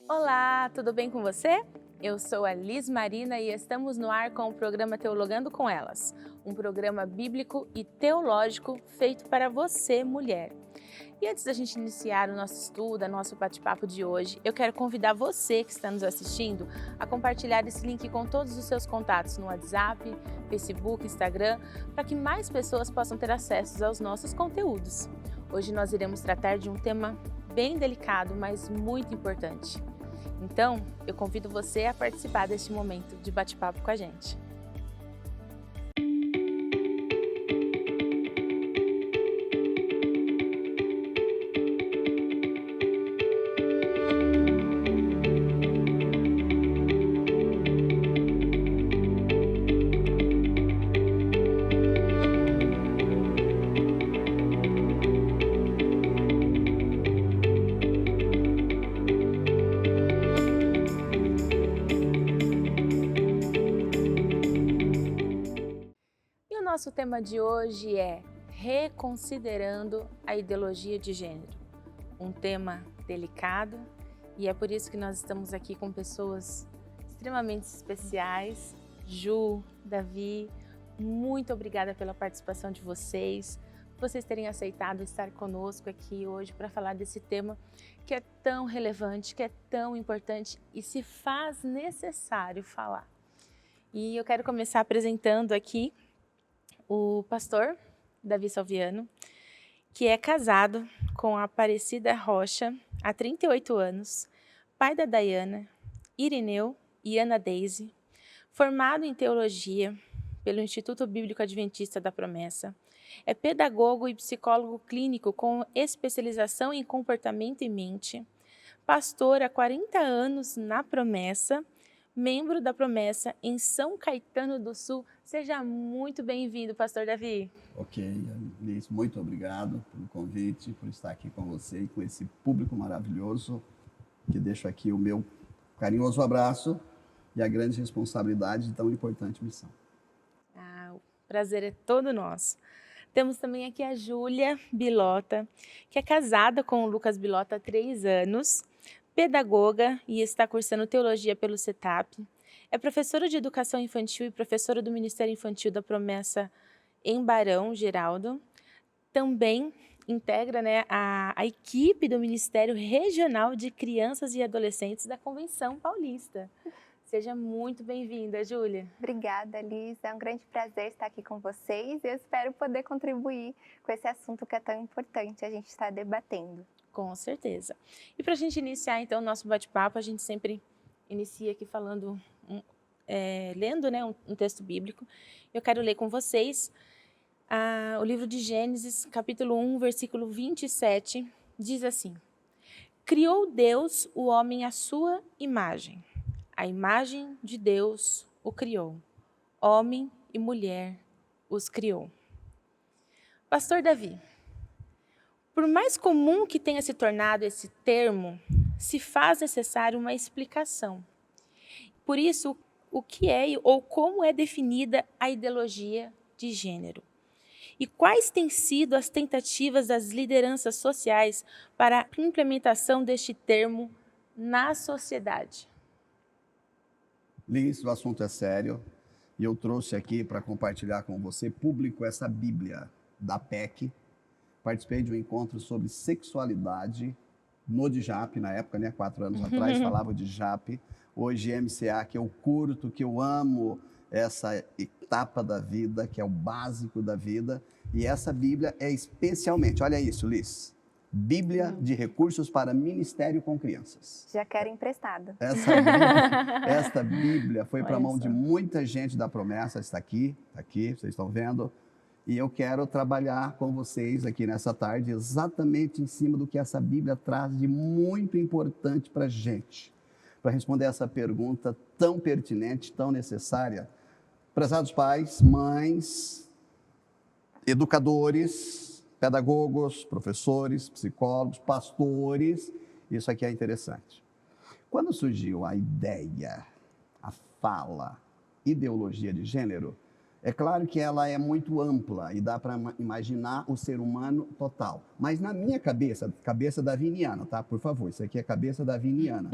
Olá, tudo bem com você? Eu sou a Liz Marina e estamos no ar com o programa Teologando com Elas, um programa bíblico e teológico feito para você, mulher. E antes da gente iniciar o nosso estudo, o nosso bate-papo de hoje, eu quero convidar você que está nos assistindo a compartilhar esse link com todos os seus contatos no WhatsApp, Facebook, Instagram, para que mais pessoas possam ter acesso aos nossos conteúdos. Hoje nós iremos tratar de um tema bem delicado, mas muito importante. Então, eu convido você a participar deste momento de bate-papo com a gente. E o nosso tema de hoje é reconsiderando a ideologia de gênero. Um tema delicado e é por isso que nós estamos aqui com pessoas extremamente especiais. Ju, Davi, muito obrigada pela participação de vocês, por vocês terem aceitado estar conosco aqui hoje para falar desse tema que é tão relevante, que é tão importante e se faz necessário falar. E eu quero começar apresentando aqui o pastor Davi Salviano, que é casado com a Aparecida Rocha há 38 anos, pai da Dayana, Irineu e Ana Deise, formado em teologia pelo Instituto Bíblico Adventista da Promessa, é pedagogo e psicólogo clínico com especialização em comportamento e mente, pastor há 40 anos na Promessa, membro da Promessa em São Caetano do Sul. Seja muito bem-vindo, pastor Davi. Ok, Liz, muito obrigado pelo convite, por estar aqui com você e com esse público maravilhoso, que deixo aqui o meu carinhoso abraço e a grande responsabilidade de tão importante missão. O prazer é todo nosso. Temos também aqui a Júlia Bilota, que é casada com o Lucas Bilota há 3 anos, pedagoga e está cursando teologia pelo CETAP. É professora de educação infantil e professora do Ministério Infantil da Promessa em Barão Geraldo. Também integra, a equipe do Ministério Regional de Crianças e Adolescentes da Convenção Paulista. Seja muito bem-vinda, Júlia. Obrigada, Liz. É um grande prazer estar aqui com vocês e eu espero poder contribuir com esse assunto que é tão importante a gente estar debatendo. Com certeza. E para a gente iniciar, então, o nosso bate-papo, a gente sempre inicia aqui falando, lendo um texto bíblico. Eu quero ler com vocês o livro de Gênesis, capítulo 1, versículo 27, diz assim: Criou Deus o homem à sua imagem. A imagem de Deus o criou. Homem e mulher os criou. Pastor Davi, por mais comum que tenha se tornado esse termo, se faz necessário uma explicação. Por isso, o que é ou como é definida a ideologia de gênero? E quais têm sido as tentativas das lideranças sociais para a implementação deste termo na sociedade? Liz, o assunto é sério e eu trouxe aqui para compartilhar com você, público, essa Bíblia da PEC. Participei de um encontro sobre sexualidade no DJAP, na época, 4 anos atrás, falava de JAP. Hoje, MCA, que eu curto, que eu amo essa etapa da vida, que é o básico da vida. E essa Bíblia é especialmente, olha isso, Liz, Bíblia de recursos para ministério com crianças. Já quero emprestado. Esta Bíblia foi para a mão de muita gente da Promessa, está aqui, vocês estão vendo. E eu quero trabalhar com vocês aqui nessa tarde exatamente em cima do que essa Bíblia traz de muito importante para a gente, para responder essa pergunta tão pertinente, tão necessária. Prezados pais, mães, educadores, pedagogos, professores, psicólogos, pastores, isso aqui é interessante. Quando surgiu a ideia, a fala, ideologia de gênero, É claro que ela é muito ampla e dá para imaginar o ser humano total. Mas na minha cabeça, cabeça daviniana, tá? Por favor, isso aqui é cabeça daviniana.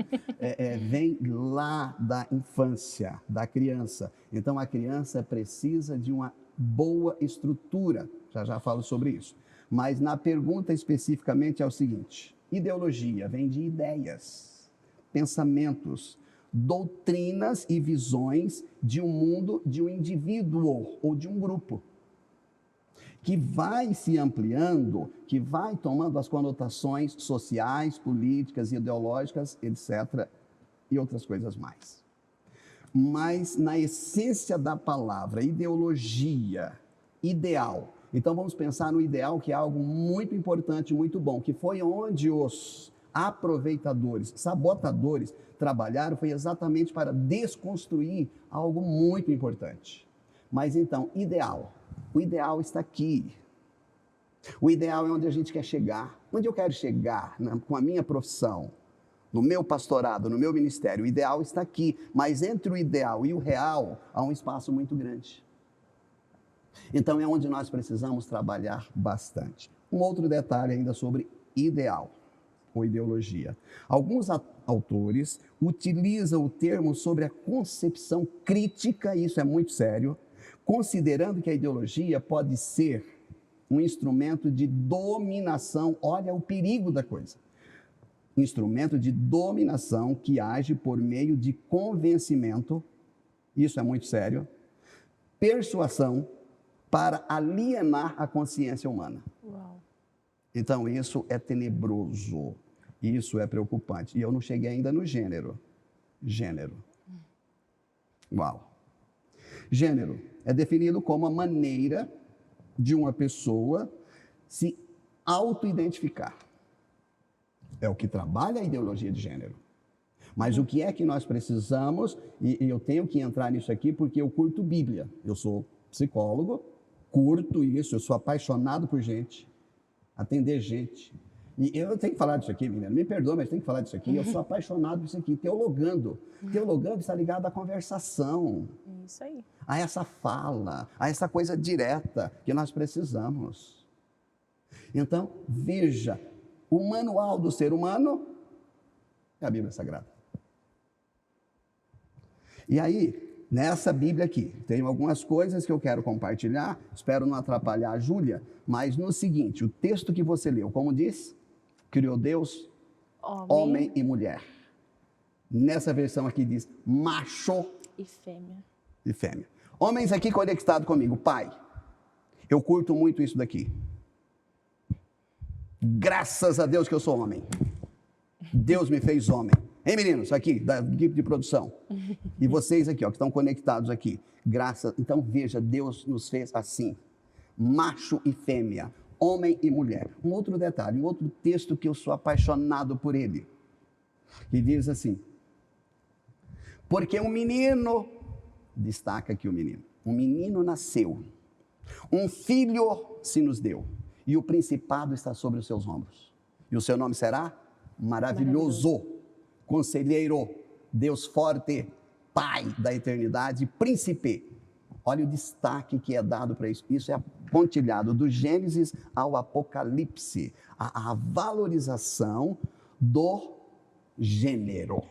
Vem lá da infância, da criança. Então a criança precisa de uma boa estrutura. Já falo sobre isso. Mas na pergunta especificamente é o seguinte: ideologia vem de ideias, pensamentos, doutrinas e visões de um mundo, de um indivíduo ou de um grupo, que vai se ampliando, que vai tomando as conotações sociais, políticas, ideológicas, etc., e outras coisas mais. Mas na essência da palavra, ideologia, ideal. Então vamos pensar no ideal, que é algo muito importante, muito bom, que foi onde os aproveitadores, sabotadores trabalharam, foi exatamente para desconstruir algo muito importante. Mas então, ideal. O ideal está aqui. O ideal é onde a gente quer chegar. Onde eu quero chegar com a minha profissão, no meu pastorado, no meu ministério. O ideal está aqui. Mas entre o ideal e o real, há um espaço muito grande. Então é onde nós precisamos trabalhar bastante. Um outro detalhe ainda sobre ideal ou ideologia. Alguns autores utilizam o termo sobre a concepção crítica, e isso é muito sério, considerando que a ideologia pode ser um instrumento de dominação. Olha o perigo da coisa. Instrumento de dominação que age por meio de convencimento, isso é muito sério, persuasão, para alienar a consciência humana. Uau. Então, isso é tenebroso, isso é preocupante. E eu não cheguei ainda no gênero. Gênero. Uau. Gênero é definido como a maneira de uma pessoa se auto-identificar. É o que trabalha a ideologia de gênero. Mas o que é que nós precisamos, e eu tenho que entrar nisso aqui porque eu curto Bíblia. Eu sou psicólogo, curto isso, eu sou apaixonado por gente, atender gente. E eu tenho que falar disso aqui, menina, me perdoa, mas tenho que falar disso aqui. Eu sou apaixonado por isso aqui, teologando. Teologando está ligado à conversação. Isso aí. A essa fala, a essa coisa direta que nós precisamos. Então, veja, o manual do ser humano é a Bíblia Sagrada. E aí, nessa Bíblia aqui, tem algumas coisas que eu quero compartilhar, espero não atrapalhar a Júlia, mas no seguinte, o texto que você leu, como diz, criou Deus, homem e mulher. Nessa versão aqui diz macho e fêmea. E fêmea. Homens aqui conectados comigo, pai, eu curto muito isso daqui. Graças a Deus que eu sou homem. Deus me fez homem. Hein, meninos, aqui, da equipe de produção. E vocês aqui, ó, que estão conectados aqui. Graças. Então, veja, Deus nos fez assim. Macho e fêmea, homem e mulher. Um outro detalhe, um outro texto que eu sou apaixonado por ele. Que diz assim: porque um menino, destaca aqui o menino, um menino nasceu, um filho se nos deu, e o principado está sobre os seus ombros. E o seu nome será Maravilhoso, Conselheiro, Deus forte, Pai da eternidade, Príncipe. Olha o destaque que é dado para isso. Isso é pontilhado do Gênesis ao Apocalipse. A valorização do gênero.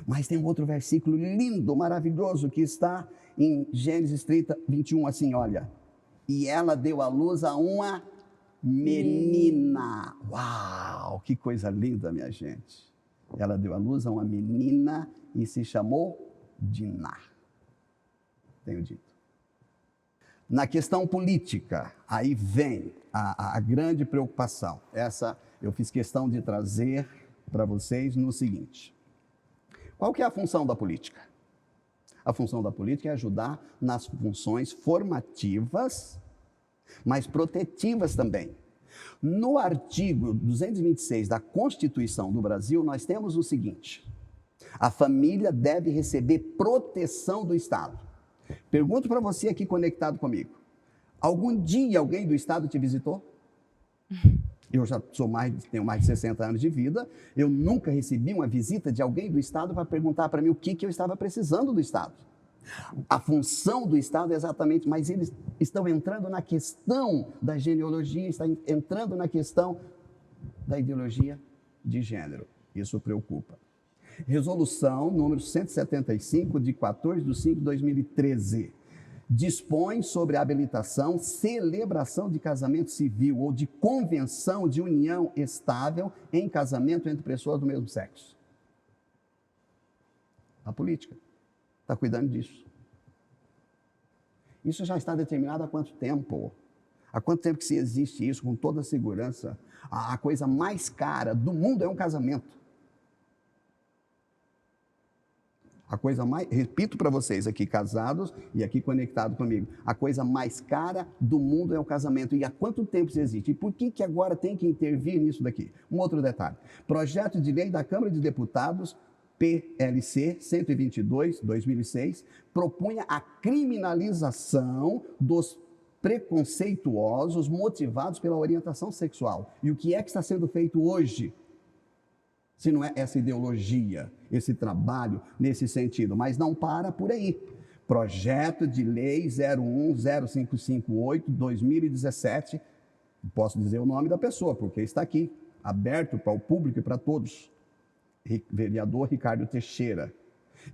Mas tem um outro versículo lindo, maravilhoso, que está em Gênesis 30, 21, assim, olha. E ela deu à luz a uma menina. Uau, que coisa linda, minha gente. Ela deu à luz a uma menina e se chamou Diná. Tenho dito. Na questão política, aí vem a grande preocupação. Essa eu fiz questão de trazer para vocês no seguinte. Qual que é a função da política? A função da política é ajudar nas funções formativas, mas protetivas também. No artigo 226 da Constituição do Brasil, nós temos o seguinte: a família deve receber proteção do Estado. Pergunto para você aqui conectado comigo. Algum dia alguém do Estado te visitou? Eu já tenho mais de 60 anos de vida, eu nunca recebi uma visita de alguém do Estado para perguntar para mim o que eu estava precisando do Estado. A função do Estado é exatamente, mas eles estão entrando na questão da genealogia, estão entrando na questão da ideologia de gênero. Isso preocupa. Resolução número 175, de 14/5/2013, dispõe sobre a habilitação, celebração de casamento civil ou de convenção de união estável em casamento entre pessoas do mesmo sexo. A política está cuidando disso. Isso já está determinado há quanto tempo? Há quanto tempo que se existe isso com toda segurança? A coisa mais cara do mundo é um casamento. A coisa mais, repito para vocês aqui, casados e aqui conectado comigo, a coisa mais cara do mundo é o casamento. E há quanto tempo isso existe? E por que agora tem que intervir nisso daqui? Um outro detalhe. Projeto de lei da Câmara de Deputados, PLC 122/2006, propunha a criminalização dos preconceituosos motivados pela orientação sexual. E o que é que está sendo feito hoje? Se não é essa ideologia, esse trabalho nesse sentido, mas não para por aí. Projeto de Lei 010558/2017, posso dizer o nome da pessoa, porque está aqui, aberto para o público e para todos. Vereador Ricardo Teixeira.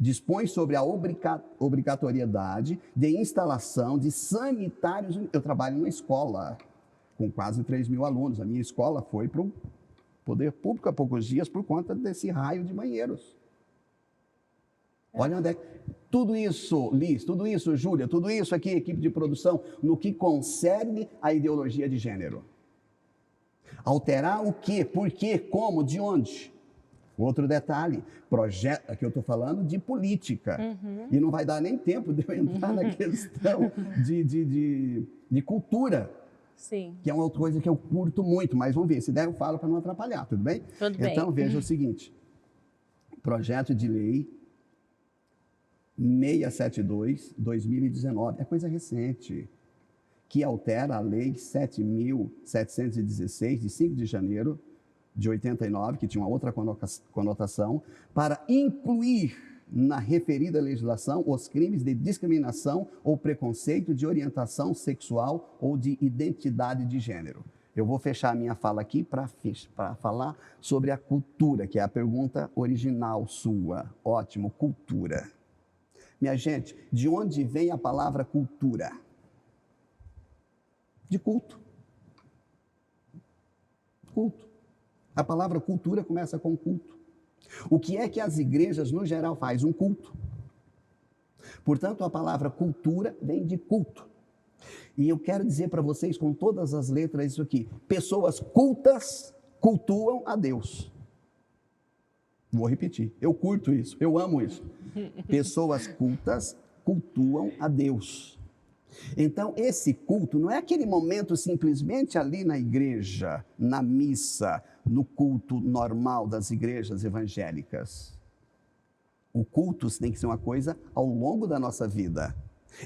Dispõe sobre a obrigatoriedade de instalação de sanitários. Eu trabalho numa escola com quase 3.000 alunos. A minha escola foi para o poder público há poucos dias por conta desse raio de banheiros. Olha onde é. Tudo isso, Liz, tudo isso, Júlia, tudo isso aqui, equipe de produção, no que concerne a ideologia de gênero. Alterar o quê? Por quê? Como? De onde? Outro detalhe, projeto, aqui eu estou falando de política, e não vai dar nem tempo de eu entrar na questão de cultura. Sim. Que é uma outra coisa que eu curto muito, mas vamos ver, se der eu falo para não atrapalhar, tudo bem? Tudo bem. Então, veja o seguinte, projeto de lei 672/2019, é coisa recente, que altera a lei 7.716, de 5 de janeiro de 89, que tinha uma outra conotação, para incluir na referida legislação os crimes de discriminação ou preconceito de orientação sexual ou de identidade de gênero. Eu vou fechar a minha fala aqui para falar sobre a cultura, que é a pergunta original sua. Ótimo, cultura. Minha gente, de onde vem a palavra cultura? De culto. Culto. A palavra cultura começa com culto. O que é que as igrejas, no geral, fazem? Um culto. Portanto, a palavra cultura vem de culto. E eu quero dizer para vocês, com todas as letras, isso aqui. Pessoas cultas cultuam a Deus. Vou repetir. Eu curto isso. Eu amo isso. Pessoas cultas cultuam a Deus. Então, esse culto não é aquele momento simplesmente ali na igreja, na missa, no culto normal das igrejas evangélicas. O culto tem que ser uma coisa ao longo da nossa vida.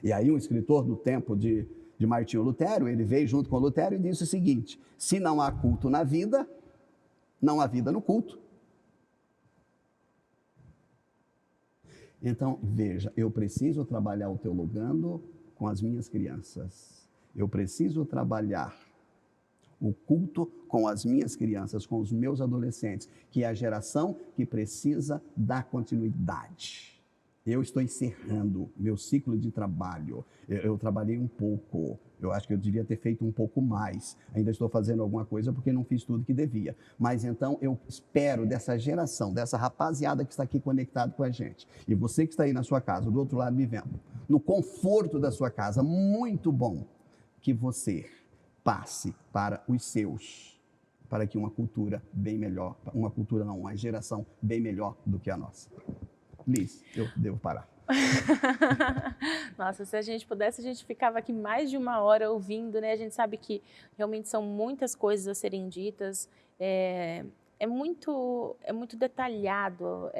E aí um escritor do tempo de Martinho Lutero, ele veio junto com Lutero e disse o seguinte: se não há culto na vida, não há vida no culto. Então, veja, eu preciso trabalhar o teologando com as minhas crianças. Eu preciso trabalhar o culto com as minhas crianças, com os meus adolescentes, que é a geração que precisa da continuidade. Eu estou encerrando meu ciclo de trabalho. Eu trabalhei um pouco, eu acho que eu devia ter feito um pouco mais. Ainda estou fazendo alguma coisa porque não fiz tudo que devia. Mas então eu espero dessa geração, dessa rapaziada que está aqui conectado com a gente, e você que está aí na sua casa, do outro lado me vendo, no conforto da sua casa, muito bom que você passe para os seus, para que uma cultura bem melhor, uma geração bem melhor do que a nossa. Liz, eu devo parar. Nossa, se a gente pudesse, a gente ficava aqui mais de 1 hora ouvindo, né? A gente sabe que realmente são muitas coisas a serem ditas, é muito detalhado,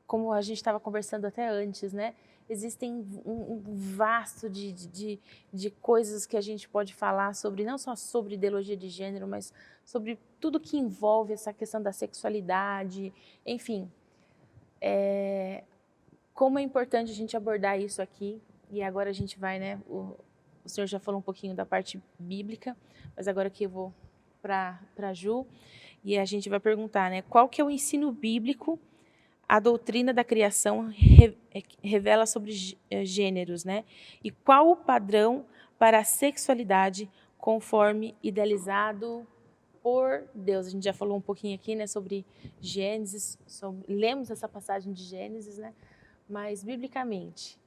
como a gente estava conversando até antes, né? Existem um vasto de coisas que a gente pode falar sobre, não só sobre ideologia de gênero, mas sobre tudo que envolve essa questão da sexualidade, enfim. como é importante a gente abordar isso aqui. E agora a gente vai, né? O senhor já falou um pouquinho da parte bíblica, mas agora aqui eu vou para Ju e a gente vai perguntar, né? Qual que é o ensino bíblico? A doutrina da criação revela sobre gêneros, né? E qual o padrão para a sexualidade conforme idealizado por Deus? A gente já falou um pouquinho aqui, né, sobre Gênesis, lemos essa passagem de Gênesis, né? Mas biblicamente,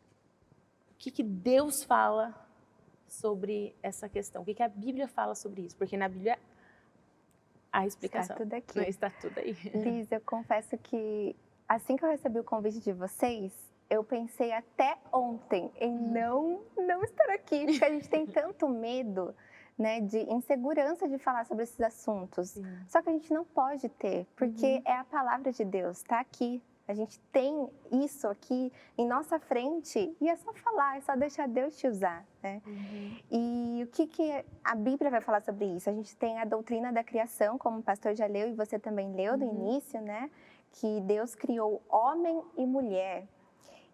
o que Deus fala sobre essa questão? O que a Bíblia fala sobre isso? Porque na Bíblia há explicação. Está tudo aqui. Está tudo aí. Liz, eu confesso que assim que eu recebi o convite de vocês, eu pensei até ontem em não estar aqui, porque a gente tem tanto medo, né, de insegurança de falar sobre esses assuntos. Sim. Só que a gente não pode ter, porque é a palavra de Deus, está aqui. A gente tem isso aqui em nossa frente e é só falar, é só deixar Deus te usar, né? E o que a Bíblia vai falar sobre isso? A gente tem a doutrina da criação, como o pastor já leu e você também leu do início, né? Que Deus criou homem e mulher.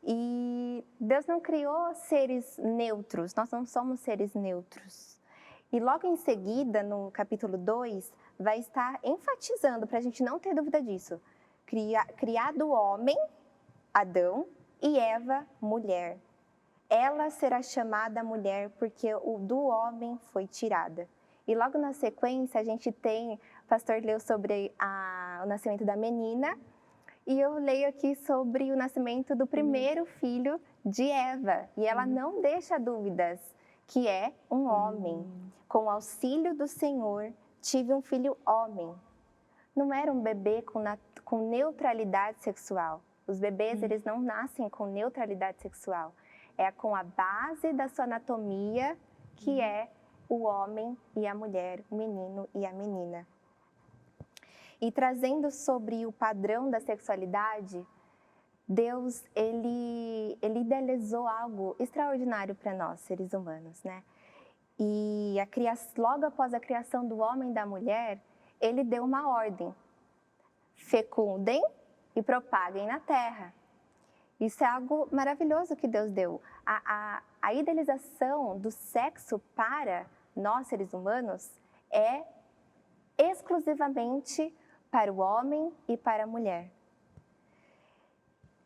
E Deus não criou seres neutros, nós não somos seres neutros. E logo em seguida, no capítulo 2, vai estar enfatizando, para a gente não ter dúvida disso, criado homem, Adão, e Eva, mulher. Ela será chamada mulher porque o do homem foi tirada. E logo na sequência a gente tem, o pastor leu sobre o nascimento da menina, e eu leio aqui sobre o nascimento do primeiro filho de Eva. E ela não deixa dúvidas, que é um homem. Com o auxílio do Senhor, tive um filho homem. Não era um bebê com neutralidade sexual. Os bebês, eles não nascem com neutralidade sexual. É com a base da sua anatomia, que é o homem e a mulher, o menino e a menina. E trazendo sobre o padrão da sexualidade, Deus, ele idealizou algo extraordinário para nós, seres humanos, né? E logo após a criação do homem e da mulher, ele deu uma ordem: fecundem e propaguem na terra. Isso é algo maravilhoso que Deus deu. A idealização do sexo para nós, seres humanos, é exclusivamente para o homem e para a mulher.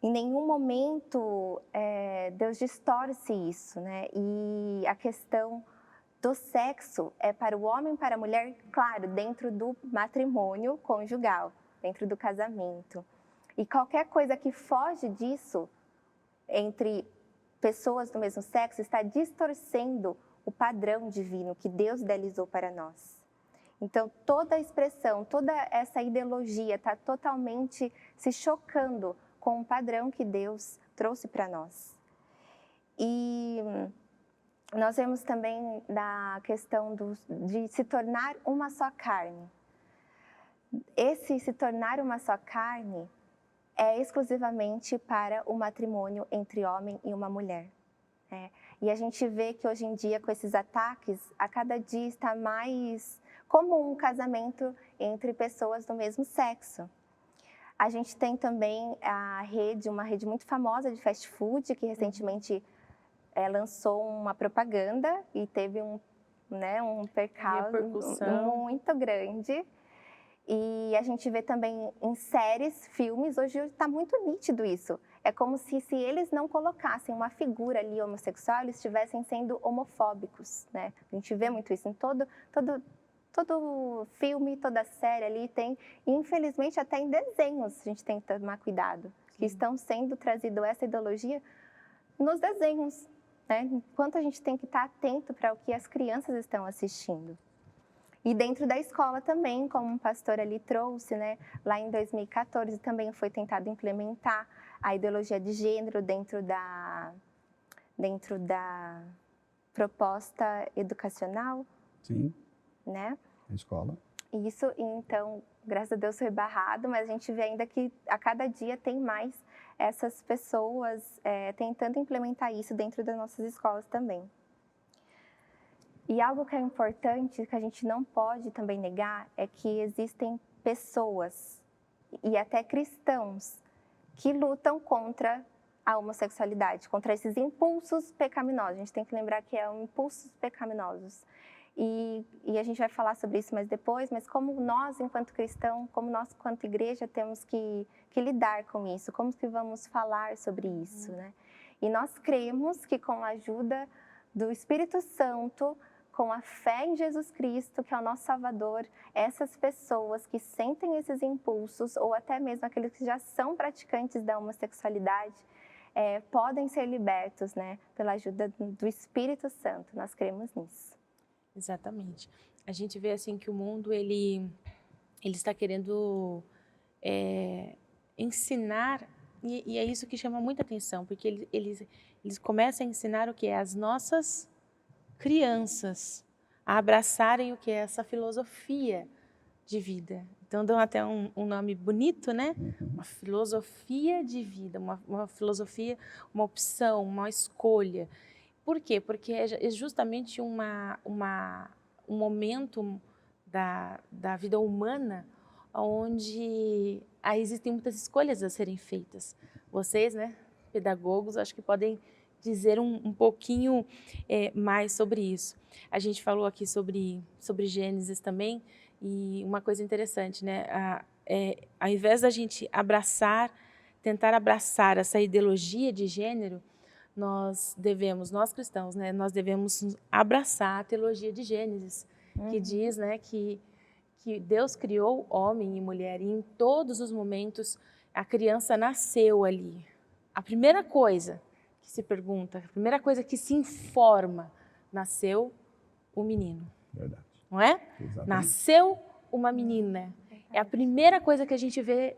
Em nenhum momento Deus distorce isso, né? E a questão do sexo é para o homem e para a mulher, claro, dentro do matrimônio conjugal, dentro do casamento. E qualquer coisa que foge disso, entre pessoas do mesmo sexo, está distorcendo o padrão divino que Deus idealizou para nós. Então, toda a expressão, toda essa ideologia está totalmente se chocando com o padrão que Deus trouxe para nós. E nós vemos também da questão de se tornar uma só carne. Esse se tornar uma só carne é exclusivamente para o matrimônio entre homem e uma mulher. E a gente vê que hoje em dia, com esses ataques, a cada dia está mais comum um casamento entre pessoas do mesmo sexo. A gente tem também uma rede muito famosa de fast food, que recentemente lançou uma propaganda e teve um percalço muito grande. E a gente vê também em séries, filmes, hoje está muito nítido isso. É como se eles não colocassem uma figura ali homossexual, eles estivessem sendo homofóbicos, né? A gente vê muito isso em todo filme, toda série ali tem, e infelizmente até em desenhos a gente tem que tomar cuidado, que estão sendo trazido essa ideologia nos desenhos, né? Enquanto a gente tem que estar atento para o que as crianças estão assistindo. E dentro da escola também, como um pastor ali trouxe, né? Lá em 2014 também foi tentado implementar a ideologia de gênero dentro da proposta educacional. Sim. Né? Na escola. Isso, então, graças a Deus foi barrado, mas a gente vê ainda que a cada dia tem mais essas pessoas tentando implementar isso dentro das nossas escolas também. E algo que é importante, que a gente não pode também negar, é que existem pessoas, e até cristãos, que lutam contra a homossexualidade, contra esses impulsos pecaminosos. A gente tem que lembrar que é impulsos pecaminosos. E a gente vai falar sobre isso mais depois, mas como nós, enquanto cristãos, como nós, enquanto igreja, temos que lidar com isso, como que vamos falar sobre isso, né? E nós cremos que com a ajuda do Espírito Santo, com a fé em Jesus Cristo, que é o nosso Salvador, essas pessoas que sentem esses impulsos, ou até mesmo aqueles que já são praticantes da homossexualidade, podem ser libertos, né? Pela ajuda do Espírito Santo. Nós cremos nisso. Exatamente. A gente vê assim que o mundo ele está querendo ensinar, e é isso que chama muita atenção, porque eles começam a ensinar o que é as nossas crianças a abraçarem o que é essa filosofia de vida. Então dão até um nome bonito, né? Uma filosofia de vida, uma filosofia, uma opção, uma escolha. Por quê? Porque é justamente um momento da vida humana onde existem muitas escolhas a serem feitas. Vocês, né, pedagogos, acho que podem dizer um pouquinho mais sobre isso. A gente falou aqui sobre Gênesis também, e uma coisa interessante, né? Ao invés da gente tentar abraçar essa ideologia de gênero, nós cristãos, né, nós devemos abraçar a teologia de Gênesis, que diz, né, que Deus criou homem e mulher, e em todos os momentos a criança nasceu ali. A primeira coisa que se pergunta, a primeira coisa que se informa, nasceu o menino. Verdade. Não é? Exatamente. Nasceu uma menina. É a primeira coisa que a gente vê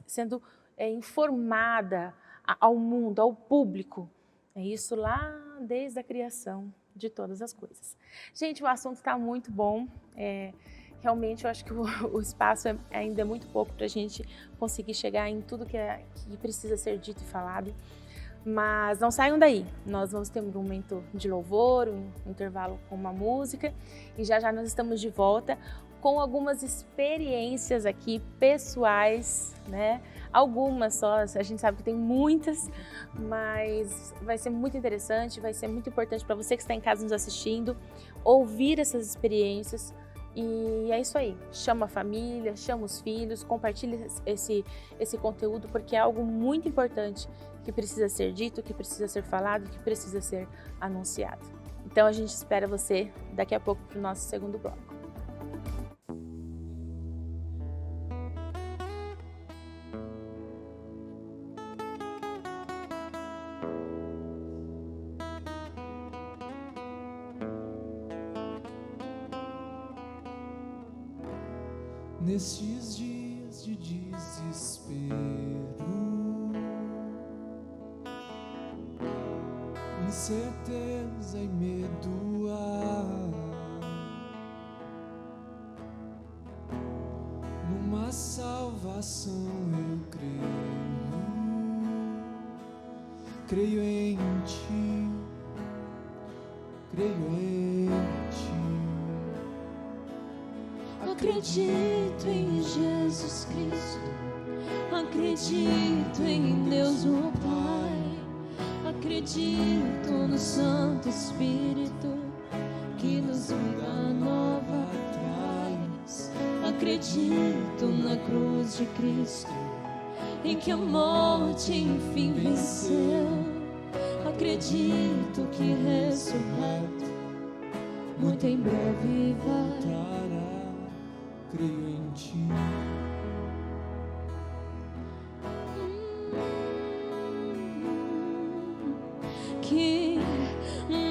sendo informada ao mundo, ao público. É isso lá desde a criação de todas as coisas. Gente, o assunto está muito bom. Realmente, eu acho que o espaço ainda é muito pouco para a gente conseguir chegar em tudo que precisa ser dito e falado. Mas não saiam daí. Nós vamos ter um momento de louvor, um intervalo com uma música. E já nós estamos de volta com algumas experiências aqui pessoais, né? Algumas só, a gente sabe que tem muitas, mas vai ser muito interessante, vai ser muito importante para você que está em casa nos assistindo, ouvir essas experiências. E é isso aí, chama a família, chama os filhos, compartilha esse conteúdo, porque é algo muito importante que precisa ser dito, que precisa ser falado, que precisa ser anunciado. Então a gente espera você daqui a pouco para o nosso segundo bloco. Nestes dias de desespero, incerteza e medo numa salvação eu creio em ti, creio em ti. Acredito em Jesus Cristo, acredito em Deus o Pai, acredito no Santo Espírito que nos vida nova traz. Acredito na cruz de Cristo, em que a morte enfim venceu. Acredito que ressurreto muito em breve vai. Creio em ti. Que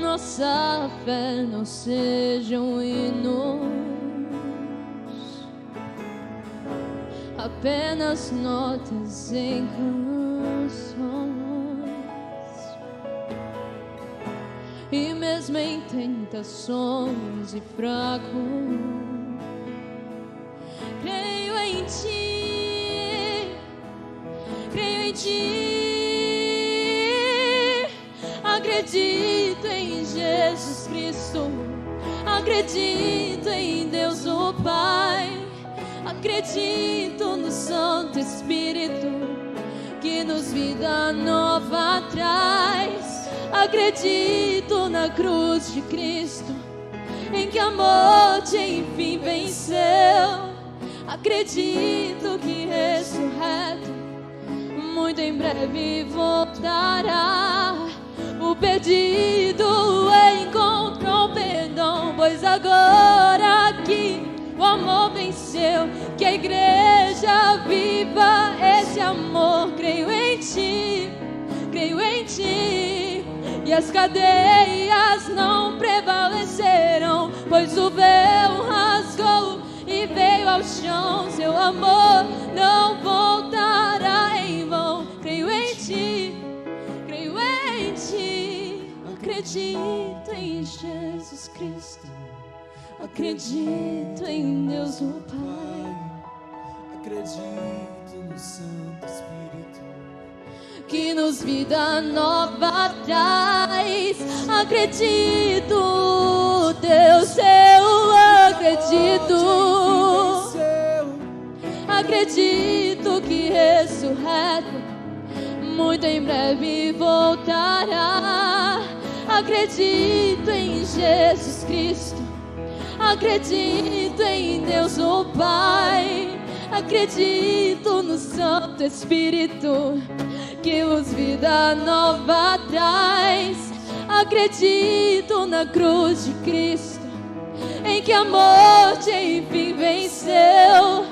nossa fé não sejam hinos, apenas notas em canções, e mesmo em tentações e fracos, creio em ti, creio em ti. Acredito em Jesus Cristo, acredito em Deus o Pai, acredito no Santo Espírito que nos vida nova traz. Acredito na cruz de Cristo, em que a morte enfim venceu. Acredito que ressurreto muito em breve voltará. O perdido encontrou perdão, pois agora aqui o amor venceu. Que a igreja viva esse amor. Creio em ti, e as cadeias não prevaleceram, pois o véu rasgou e veio ao chão. Seu amor não voltará em vão. Creio em ti, acredito em Jesus Cristo, acredito em Deus o Pai, acredito no Santo Espírito, que nos vida nova traz. Acredito, Deus, eu acredito. Acredito que ressurreto muito em breve voltará. Acredito em Jesus Cristo, acredito em Deus o Pai, acredito no Santo Espírito, que os vida nova traz. Acredito na cruz de Cristo, em que a morte enfim venceu.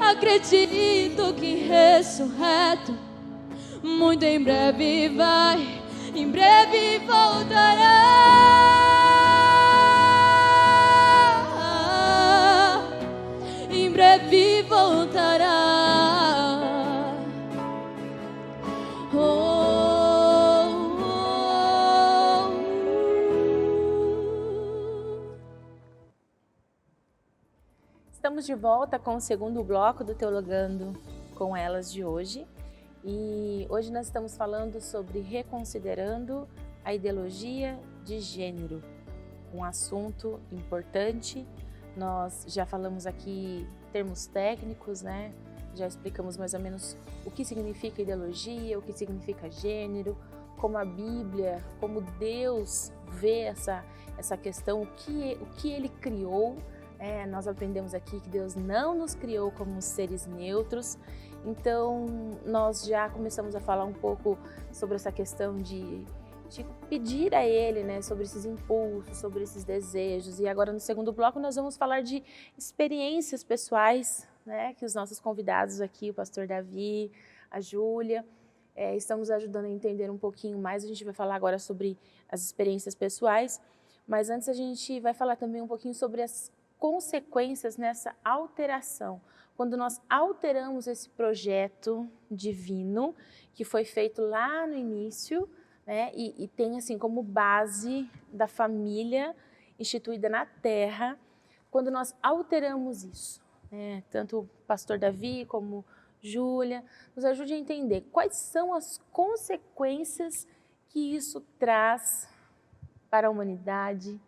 Acredito que ressurreto muito em breve em breve voltará. Em breve voltará. Estamos de volta com o segundo bloco do Teologando com Elas de hoje. E hoje nós estamos falando sobre reconsiderando a ideologia de gênero, um assunto importante. Nós já falamos aqui termos técnicos, né? Já explicamos mais ou menos o que significa ideologia, o que significa gênero, como a Bíblia, como Deus vê essa questão, o que Ele criou. Nós aprendemos aqui que Deus não nos criou como seres neutros. Então, nós já começamos a falar um pouco sobre essa questão de pedir a Ele, né, sobre esses impulsos, sobre esses desejos. E agora, no segundo bloco, nós vamos falar de experiências pessoais, né, que os nossos convidados aqui, o pastor Davi, a Júlia, estamos ajudando a entender um pouquinho mais. A gente vai falar agora sobre as experiências pessoais, mas antes a gente vai falar também um pouquinho sobre as consequências nessa alteração. Quando nós alteramos esse projeto divino que foi feito lá no início, né, e tem assim como base da família instituída na terra, quando nós alteramos isso, né, tanto o pastor Davi como Júlia, nos ajude a entender quais são as consequências que isso traz para a humanidade,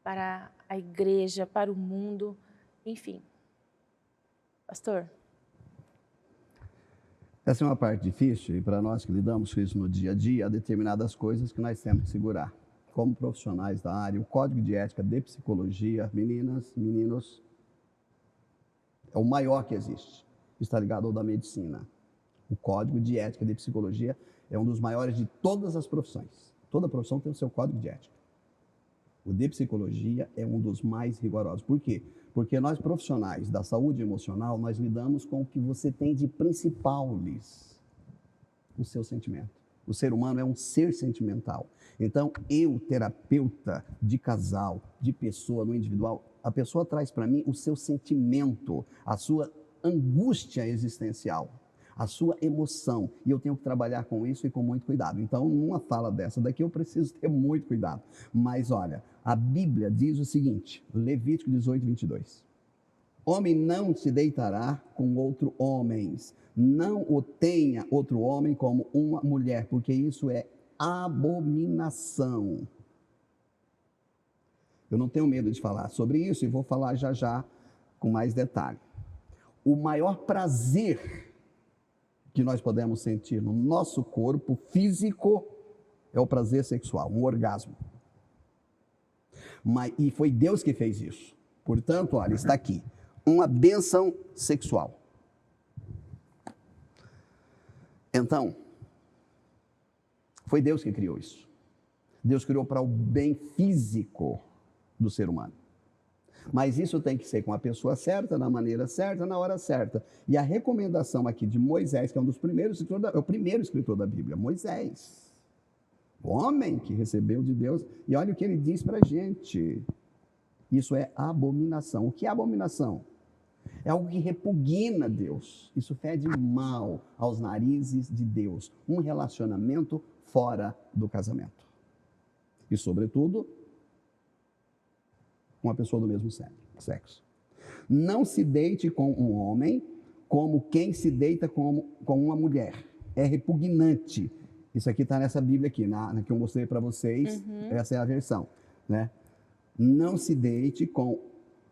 para a igreja, para o mundo, enfim. Pastor? Essa é uma parte difícil e para nós que lidamos com isso no dia a dia, há determinadas coisas que nós temos que segurar. Como profissionais da área, o Código de Ética de Psicologia, meninas, meninos, é o maior que existe. Está ligado ao da medicina. O Código de Ética de Psicologia é um dos maiores de todas as profissões. Toda profissão tem o seu Código de Ética. O de Psicologia é um dos mais rigorosos. Por quê? Porque nós, profissionais da saúde emocional, nós lidamos com o que você tem de principal, Liz, o seu sentimento. O ser humano é um ser sentimental. Então, eu, terapeuta de casal, de pessoa, no individual, a pessoa traz para mim o seu sentimento, a sua angústia existencial, a sua emoção. E eu tenho que trabalhar com isso e com muito cuidado. Então, numa fala dessa daqui, eu preciso ter muito cuidado. Mas, olha, a Bíblia diz o seguinte, Levítico 18, 22. Homem não se deitará com outro homem, não o tenha outro homem como uma mulher, porque isso é abominação. Eu não tenho medo de falar sobre isso e vou falar já já com mais detalhe. O maior prazer que que nós podemos sentir no nosso corpo físico é o prazer sexual, um orgasmo. E foi Deus que fez isso. Portanto, olha, está aqui, uma bênção sexual. Então, foi Deus que criou isso. Deus criou para o bem físico do ser humano. Mas isso tem que ser com a pessoa certa, na maneira certa, na hora certa. E a recomendação aqui de Moisés, que é um dos primeiros escritores, é o primeiro escritor da Bíblia, Moisés. O homem que recebeu de Deus. E olha o que ele diz para a gente. Isso é abominação. O que é abominação? É algo que repugna Deus. Isso fede mal aos narizes de Deus. Um relacionamento fora do casamento. E, sobretudo, uma pessoa do mesmo sexo. Não se deite com um homem como quem se deita com uma mulher. É repugnante. Isso aqui está nessa Bíblia aqui, na que eu mostrei para vocês. Essa é a versão, né? Não se deite com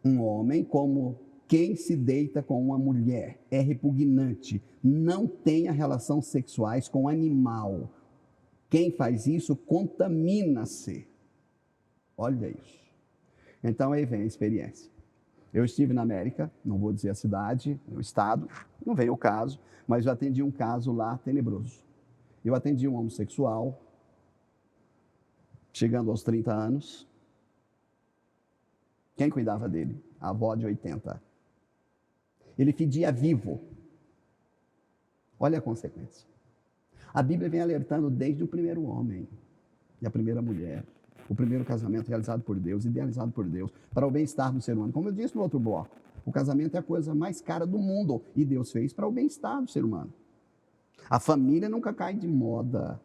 um homem como quem se deita com uma mulher. É repugnante. Não tenha relações sexuais com animal. Quem faz isso contamina-se. Olha isso. Então aí vem a experiência. Eu estive na América, não vou dizer a cidade, o estado, não veio o caso, mas eu atendi um caso lá tenebroso. Eu atendi um homossexual, chegando aos 30 anos. Quem cuidava dele? A avó de 80. Ele fedia vivo. Olha a consequência. A Bíblia vem alertando desde o primeiro homem e a primeira mulher. O primeiro casamento realizado por Deus, idealizado por Deus, para o bem-estar do ser humano. Como eu disse no outro bloco, o casamento é a coisa mais cara do mundo e Deus fez para o bem-estar do ser humano. A família nunca cai de moda.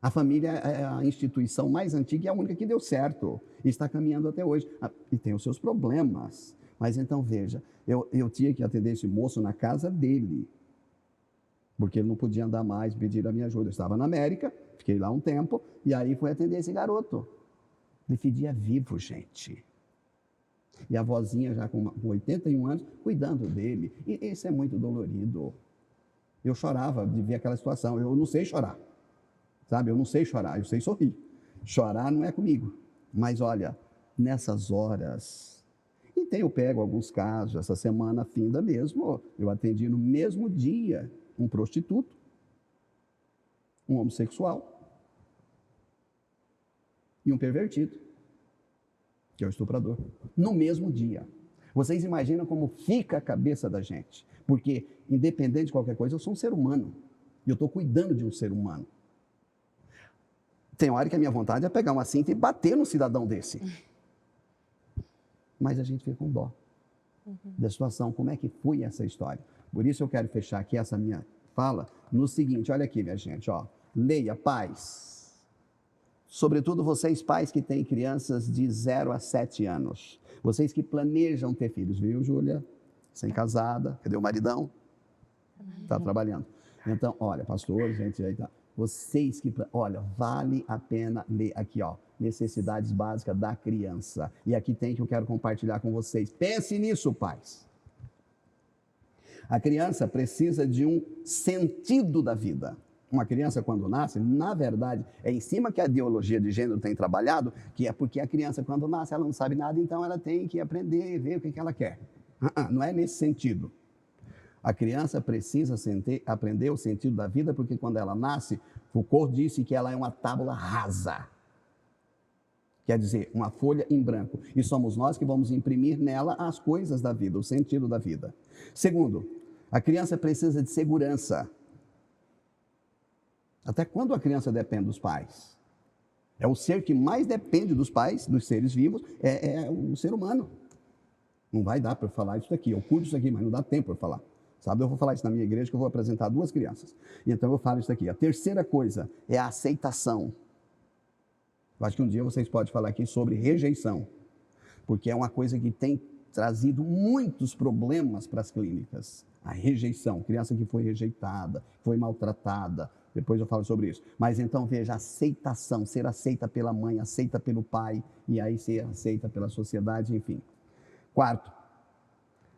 A família é a instituição mais antiga e a única que deu certo. E está caminhando até hoje. E tem os seus problemas. Mas então veja, eu tinha que atender esse moço na casa dele. Porque ele não podia andar mais, pedir a minha ajuda. Eu estava na América, fiquei lá um tempo, e aí fui atender esse garoto. Ele fedia vivo, gente. E a vozinha já com 81 anos, cuidando dele. E isso é muito dolorido. Eu chorava de ver aquela situação. Eu não sei chorar. Sabe, eu não sei chorar, eu sei sorrir. Chorar não é comigo. Mas olha, nessas horas... Eu pego alguns casos, essa semana finda mesmo, eu atendi no mesmo dia um prostituto, um homossexual e um pervertido, que é o estuprador, no mesmo dia. Vocês imaginam como fica a cabeça da gente? Porque, independente de qualquer coisa, eu sou um ser humano e eu estou cuidando de um ser humano. Tem hora que a minha vontade é pegar uma cinta e bater no cidadão desse. Mas a gente fica com dó da situação, como é que foi essa história. Por isso eu quero fechar aqui essa minha fala no seguinte, olha aqui minha gente, ó, leia, pais, sobretudo vocês pais que têm crianças de 0 a 7 anos, vocês que planejam ter filhos, viu Júlia? Sem casada, cadê o maridão? Está trabalhando. Então, olha, pastor, gente, aí tá. Vocês que, olha, vale a pena ler aqui, ó, necessidades básicas da criança. E aqui tem que eu quero compartilhar com vocês. Pense nisso, pais. A criança precisa de um sentido da vida. Uma criança, quando nasce, na verdade, é em cima que a ideologia de gênero tem trabalhado, que é porque a criança, quando nasce, ela não sabe nada, então ela tem que aprender e ver o que ela quer. Não é nesse sentido. A criança precisa aprender o sentido da vida, porque quando ela nasce, Foucault disse que ela é uma tábula rasa. Quer dizer, uma folha em branco. E somos nós que vamos imprimir nela as coisas da vida, o sentido da vida. Segundo, a criança precisa de segurança. Até quando a criança depende dos pais? É o ser que mais depende dos pais, dos seres vivos, é o ser humano. Não vai dar para eu falar isso daqui. Eu curto isso aqui, mas não dá tempo para eu falar. Sabe, eu vou falar isso na minha igreja, que eu vou apresentar 2 crianças. E então eu falo isso aqui. A terceira coisa é a aceitação. Eu acho que um dia vocês podem falar aqui sobre rejeição. Porque é uma coisa que tem trazido muitos problemas para as clínicas. A rejeição. Criança que foi rejeitada, foi maltratada. Depois eu falo sobre isso. Mas então veja, aceitação. Ser aceita pela mãe, aceita pelo pai. E aí ser aceita pela sociedade, enfim. Quarto.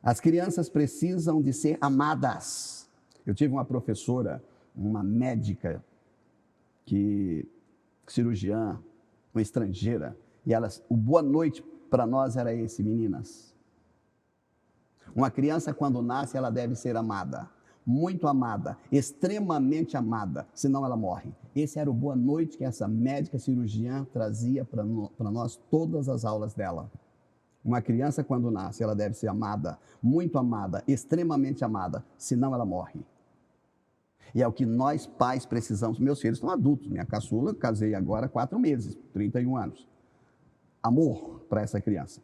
As crianças precisam de ser amadas. Eu tive uma professora, uma médica, cirurgiã, uma estrangeira, e o boa noite para nós era esse, meninas. Uma criança, quando nasce, ela deve ser amada. Muito amada, extremamente amada, senão ela morre. Esse era o boa noite que essa médica cirurgiã trazia para nós todas as aulas dela. Uma criança, quando nasce, ela deve ser amada, muito amada, extremamente amada, senão ela morre. E é o que nós pais precisamos. Meus filhos estão adultos, minha caçula, casei agora há 4 meses, 31 anos. Amor para essa criança.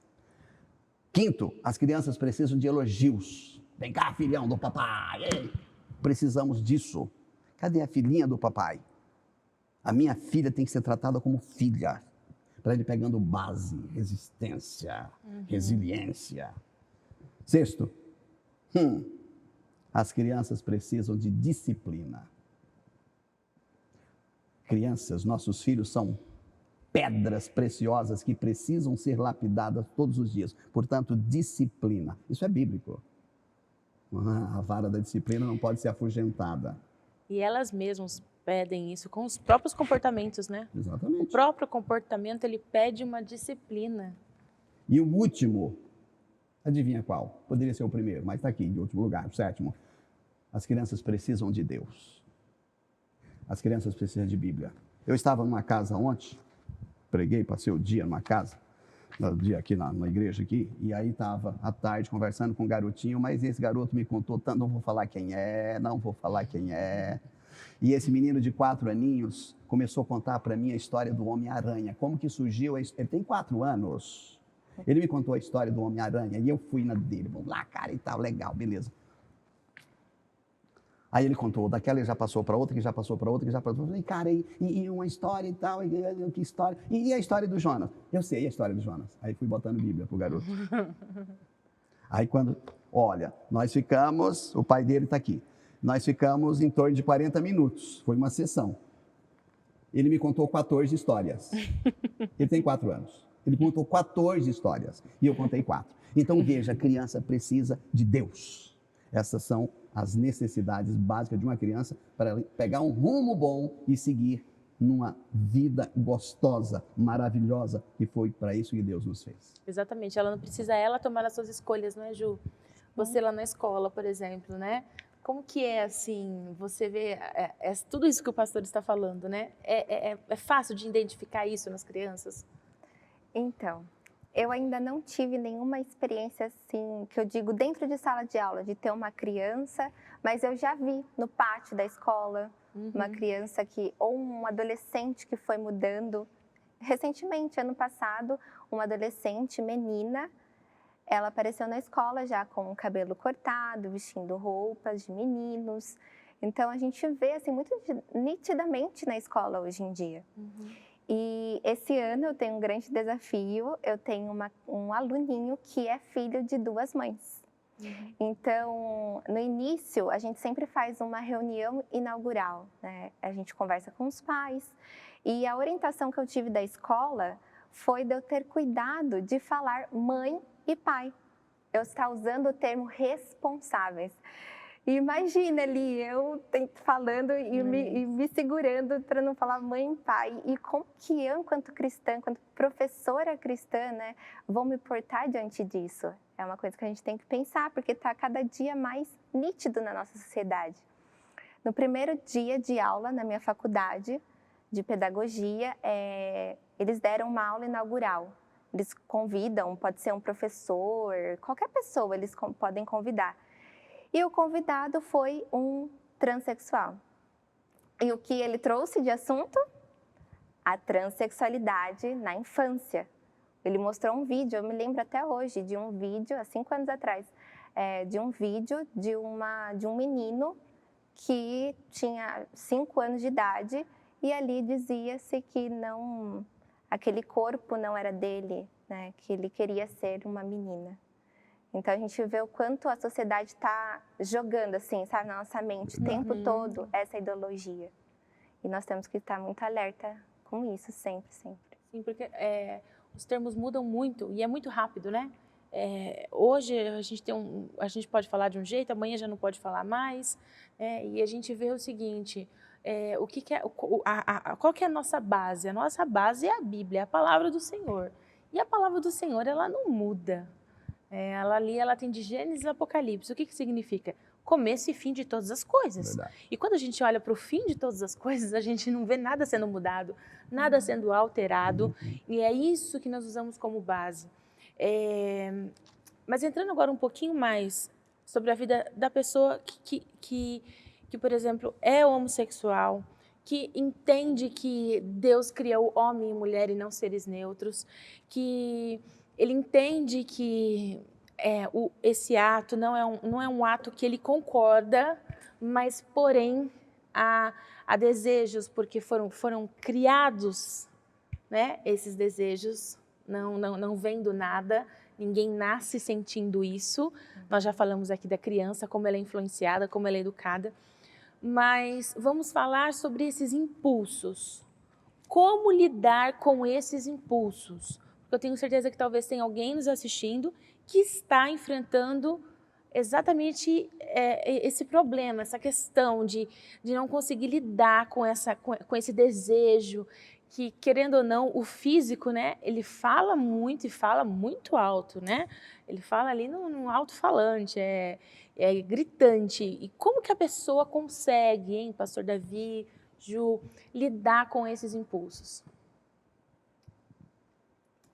Quinto, as crianças precisam de elogios. Vem cá, filhão do papai. Ei, precisamos disso. Cadê a filhinha do papai? A minha filha tem que ser tratada como filha. Para ele pegando base, resistência, resiliência. Sexto, as crianças precisam de disciplina. Crianças, nossos filhos são pedras preciosas que precisam ser lapidadas todos os dias. Portanto, disciplina. Isso é bíblico. A vara da disciplina não pode ser afugentada. E elas mesmas pedem isso com os próprios comportamentos, né? Exatamente. O próprio comportamento, ele pede uma disciplina. E o último, adivinha qual? Poderia ser o primeiro, mas está aqui, em último lugar, o sétimo. As crianças precisam de Deus. As crianças precisam de Bíblia. Eu estava numa casa ontem, preguei, passei o dia numa casa, no dia aqui na igreja aqui, e aí estava à tarde conversando com um garotinho, mas esse garoto me contou tanto, não vou falar quem é. E esse menino de 4 aninhos começou a contar para mim a história do Homem-Aranha. Como que surgiu? Ele tem 4 anos. Ele me contou a história do Homem-Aranha e eu fui na dele. Vamos lá, cara, e tal, legal, beleza. Aí ele contou, daquela ele já passou para outra, que já passou para outra, que já passou para outra. Eu falei, cara, e uma história e tal, que história? E a história do Jonas? Eu sei a história do Jonas. Aí fui botando Bíblia pro garoto. Aí quando, olha, nós ficamos, o pai dele está aqui. Nós ficamos em torno de 40 minutos. Foi uma sessão. Ele me contou 14 histórias. Ele tem 4 anos. Ele contou 14 histórias. E eu contei 4. Então, veja, a criança precisa de Deus. Essas são as necessidades básicas de uma criança para ela pegar um rumo bom e seguir numa vida gostosa, maravilhosa, que foi para isso que Deus nos fez. Exatamente. Ela não precisa tomar as suas escolhas, não é, Ju? Você lá na escola, por exemplo, né? Como que é, assim, você vê tudo isso que o pastor está falando, né? É fácil de identificar isso nas crianças? Então, eu ainda não tive nenhuma experiência, assim, que eu digo dentro de sala de aula, de ter uma criança, mas eu já vi no pátio da escola, uma criança ou um adolescente que foi mudando. Recentemente, ano passado, uma adolescente, menina, ela apareceu na escola já com o cabelo cortado, vestindo roupas de meninos. Então, a gente vê assim, muito nitidamente na escola hoje em dia. E esse ano eu tenho um grande desafio. Eu tenho um aluninho que é filho de 2 mães. Então, no início, a gente sempre faz uma reunião inaugural, né? A gente conversa com os pais. E a orientação que eu tive da escola foi de eu ter cuidado de falar mãe e pai. Eu estar usando o termo responsáveis. Imagina ali, eu falando e me segurando para não falar mãe e pai. E como que eu, enquanto cristã, enquanto professora cristã, né, vou me portar diante disso? É uma coisa que a gente tem que pensar, porque está cada dia mais nítido na nossa sociedade. No primeiro dia de aula na minha faculdade de pedagogia, eles deram uma aula inaugural. Eles convidam, pode ser um professor, qualquer pessoa eles podem convidar. E o convidado foi um transexual. E o que ele trouxe de assunto? A transexualidade na infância. Ele mostrou um vídeo, eu me lembro até hoje, de um vídeo, há 5 anos atrás, de um vídeo de um menino que tinha 5 anos de idade e ali dizia-se que aquele corpo não era dele, né, que ele queria ser uma menina. Então, a gente vê o quanto a sociedade está jogando, assim, sabe, na nossa mente, o tempo todo, essa ideologia. E nós temos que estar muito alerta com isso, sempre, sempre. Sim, porque os termos mudam muito e é muito rápido, né? Hoje a gente pode falar de um jeito, amanhã já não pode falar mais, e a gente vê o seguinte, qual que é a nossa base? A nossa base é a Bíblia, é a palavra do Senhor. E a palavra do Senhor, ela não muda. Ela tem de Gênesis e Apocalipse. O que significa? Começo e fim de todas as coisas. Verdade. E quando a gente olha para o fim de todas as coisas, a gente não vê nada sendo mudado, nada sendo alterado, e é isso que nós usamos como base. Mas entrando agora um pouquinho mais sobre a vida da pessoa que, por exemplo, é homossexual, que entende que Deus criou homem e mulher e não seres neutros, que ele entende que esse ato não é um ato que ele concorda, mas, porém, há desejos, porque foram criados, né, esses desejos, não vem do nada, ninguém nasce sentindo isso. Nós já falamos aqui da criança, como ela é influenciada, como ela é educada. Mas vamos falar sobre esses impulsos. Como lidar com esses impulsos? Porque eu tenho certeza que talvez tenha alguém nos assistindo que está enfrentando exatamente esse problema, essa questão de não conseguir lidar com esse desejo, que, querendo ou não, o físico, né, ele fala muito e fala muito alto, né? Ele fala ali num alto-falante, é gritante. E como que a pessoa consegue, hein, Pastor Davi, Ju, lidar com esses impulsos?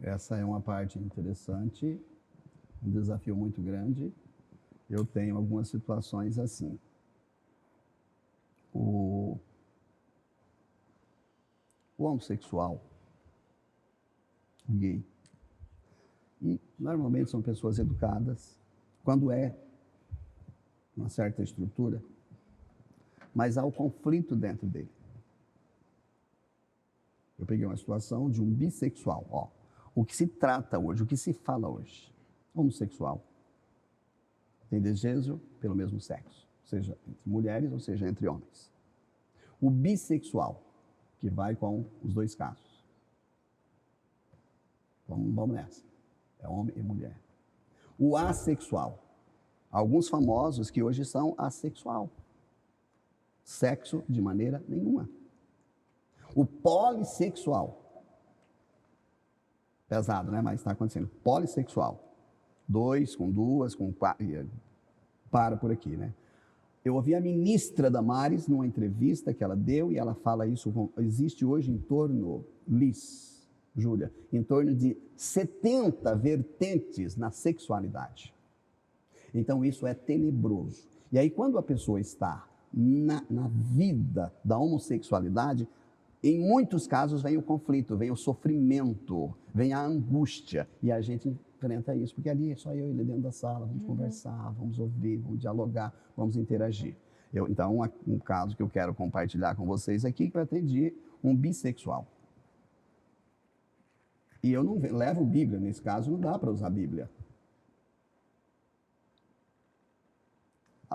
Essa é uma parte interessante, um desafio muito grande. Eu tenho algumas situações assim. O homossexual, gay, e normalmente são pessoas educadas, quando é uma certa estrutura, mas há o conflito dentro dele. Eu peguei uma situação de um bissexual, o que se trata hoje, o que se fala hoje, homossexual, tem desejo pelo mesmo sexo, seja entre mulheres ou seja entre homens. O bissexual, que vai com os dois casos. Vamos nessa. É homem e mulher. O assexual. Alguns famosos que hoje são assexual. Sexo de maneira nenhuma. O polissexual. Pesado, né? Mas está acontecendo. Polissexual. 2, com 2, com 4. Para por aqui, né? Eu ouvi a ministra Damares numa entrevista que ela deu e ela fala isso, existe hoje em torno, Júlia, em torno de 70 vertentes na sexualidade. Então isso é tenebroso. E aí quando a pessoa está na vida da homossexualidade, em muitos casos vem o conflito, vem o sofrimento, vem a angústia. E a gente enfrenta isso, porque ali é só eu e ele dentro da sala, vamos conversar, vamos ouvir, vamos dialogar, vamos interagir. Então, um caso que eu quero compartilhar com vocês aqui, que eu atendi um bissexual. E eu não levo Bíblia, nesse caso não dá para usar Bíblia.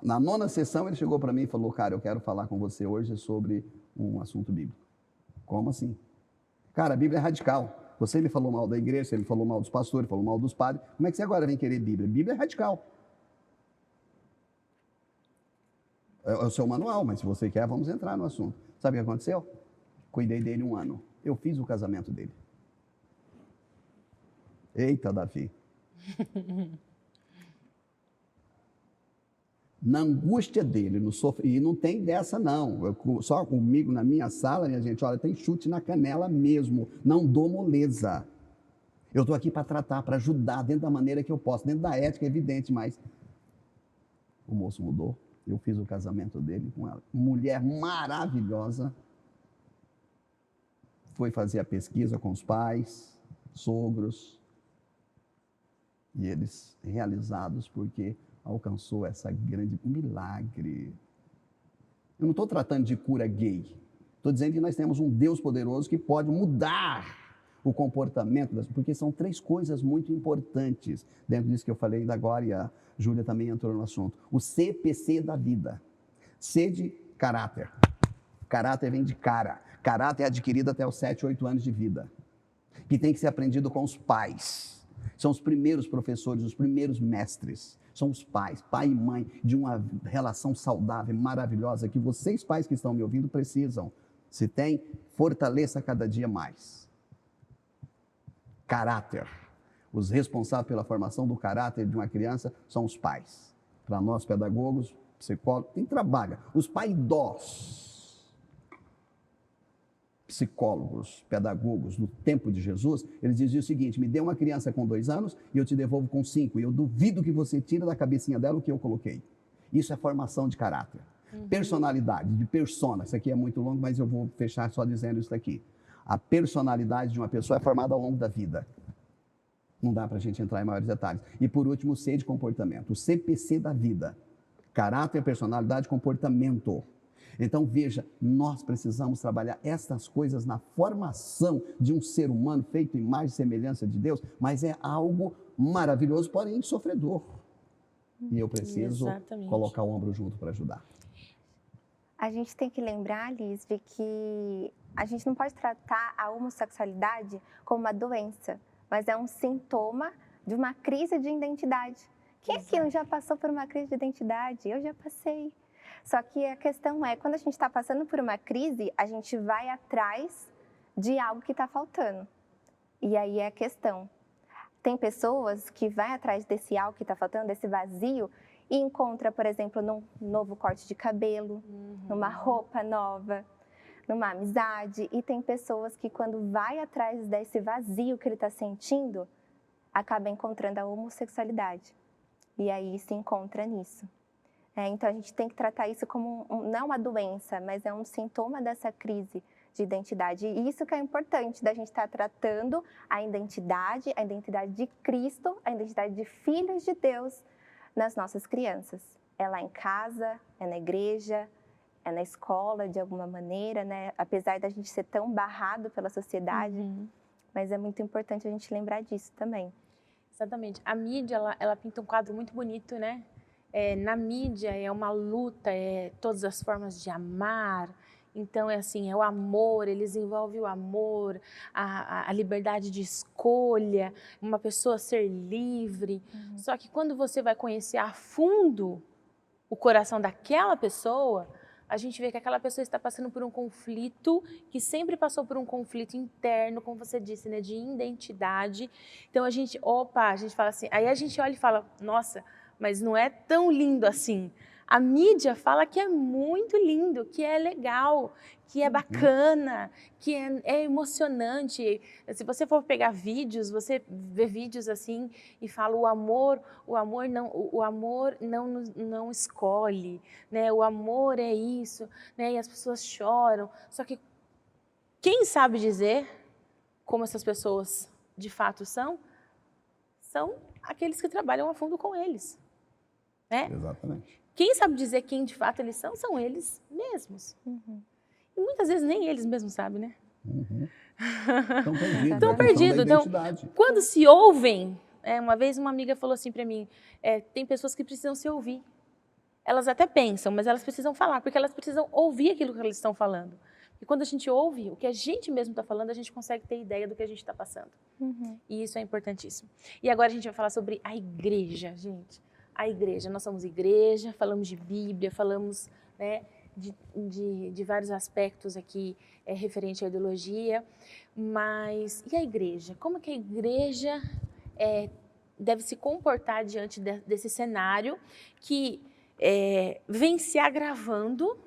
Na 9ª sessão ele chegou para mim e falou, cara, eu quero falar com você hoje sobre um assunto bíblico. Como assim? Cara, a Bíblia é radical. Você me falou mal da igreja, você me falou mal dos pastores, falou mal dos padres. Como é que você agora vem querer Bíblia? Bíblia é radical. É o seu manual, mas se você quer, vamos entrar no assunto. Sabe o que aconteceu? Cuidei dele 1 ano. Eu fiz o casamento dele. Eita, Davi. Na angústia dele, no sofrimento, e não tem dessa não, só comigo na minha sala, minha gente, olha, tem chute na canela mesmo, não dou moleza. Eu estou aqui para tratar, para ajudar, dentro da maneira que eu posso, dentro da ética, é evidente, mas o moço mudou, eu fiz o casamento dele com ela, mulher maravilhosa, foi fazer a pesquisa com os pais, sogros, e eles realizados porque alcançou essa grande milagre. Eu não estou tratando de cura gay. Estou dizendo que nós temos um Deus poderoso que pode mudar o comportamento das... Porque são 3 coisas muito importantes dentro disso que eu falei ainda agora, e a Júlia também entrou no assunto. O CPC da vida. C de caráter. Caráter vem de cara. Caráter é adquirido até os 7, 8 anos de vida. Que tem que ser aprendido com os pais. São os primeiros professores, os primeiros mestres. São os pais, pai e mãe, de uma relação saudável, maravilhosa, que vocês, pais que estão me ouvindo, precisam. Se tem, fortaleça cada dia mais. Caráter. Os responsáveis pela formação do caráter de uma criança são os pais. Para nós, pedagogos, psicólogos, quem trabalha. Os paidós. Psicólogos, pedagogos do tempo de Jesus, eles diziam o seguinte: me dê uma criança com 2 anos e eu te devolvo com 5. E eu duvido que você tire da cabecinha dela o que eu coloquei. Isso é formação de caráter. Personalidade, de persona. Isso aqui é muito longo, mas eu vou fechar só dizendo isso daqui. A personalidade de uma pessoa é formada ao longo da vida. Não dá para a gente entrar em maiores detalhes. E por último, o C de comportamento. O CPC da vida. Caráter, personalidade, comportamento. Então, veja, nós precisamos trabalhar estas coisas na formação de um ser humano feito em imagem e semelhança de Deus, mas é algo maravilhoso, porém sofredor. E eu preciso colocar o ombro junto para ajudar. A gente tem que lembrar, Liz, de que a gente não pode tratar a homossexualidade como uma doença, mas é um sintoma de uma crise de identidade. Quem aqui não já passou por uma crise de identidade? Eu já passei. Só que a questão é, quando a gente está passando por uma crise, a gente vai atrás de algo que está faltando. E aí é a questão. Tem pessoas que vão atrás desse algo que está faltando, desse vazio, e encontra, por exemplo, num novo corte de cabelo, numa roupa nova, numa amizade. E tem pessoas que, quando vai atrás desse vazio que ele está sentindo, acaba encontrando a homossexualidade. E aí se encontra nisso. Então, a gente tem que tratar isso como, não uma doença, mas é um sintoma dessa crise de identidade. E isso que é importante, da gente estar tratando a identidade de Cristo, a identidade de filhos de Deus nas nossas crianças. É lá em casa, é na igreja, é na escola, de alguma maneira, né? Apesar da gente ser tão barrado pela sociedade, mas é muito importante a gente lembrar disso também. Exatamente. A mídia, ela pinta um quadro muito bonito, né? Na mídia é uma luta, é todas as formas de amar. Então é assim, é o amor, eles envolvem o amor, a liberdade de escolha, uma pessoa ser livre. Só que quando você vai conhecer a fundo o coração daquela pessoa, a gente vê que aquela pessoa está passando por um conflito, que sempre passou por um conflito interno, como você disse, né, de identidade. Então a gente fala assim, aí a gente olha e fala, nossa, mas não é tão lindo assim. A mídia fala que é muito lindo, que é legal, que é bacana, que é emocionante. Se você for pegar vídeos, você vê vídeos assim e fala o amor não escolhe, né? O amor é isso, né? E as pessoas choram. Só que quem sabe dizer como essas pessoas de fato são aqueles que trabalham a fundo com eles. Né? Exatamente. Quem sabe dizer quem de fato eles são eles mesmos. E muitas vezes nem eles mesmos sabem, né? Estão perdidos. Então, quando se ouvem, uma vez uma amiga falou assim para mim, tem pessoas que precisam se ouvir. Elas até pensam, mas elas precisam falar, porque elas precisam ouvir aquilo que elas estão falando. E quando a gente ouve o que a gente mesmo está falando, a gente consegue ter ideia do que a gente está passando. E isso é importantíssimo. E agora a gente vai falar sobre a igreja, gente. A igreja, nós somos igreja, falamos de Bíblia, falamos, né, de vários aspectos aqui referente à ideologia, mas e a igreja? Como que a igreja deve se comportar diante desse cenário que vem se agravando,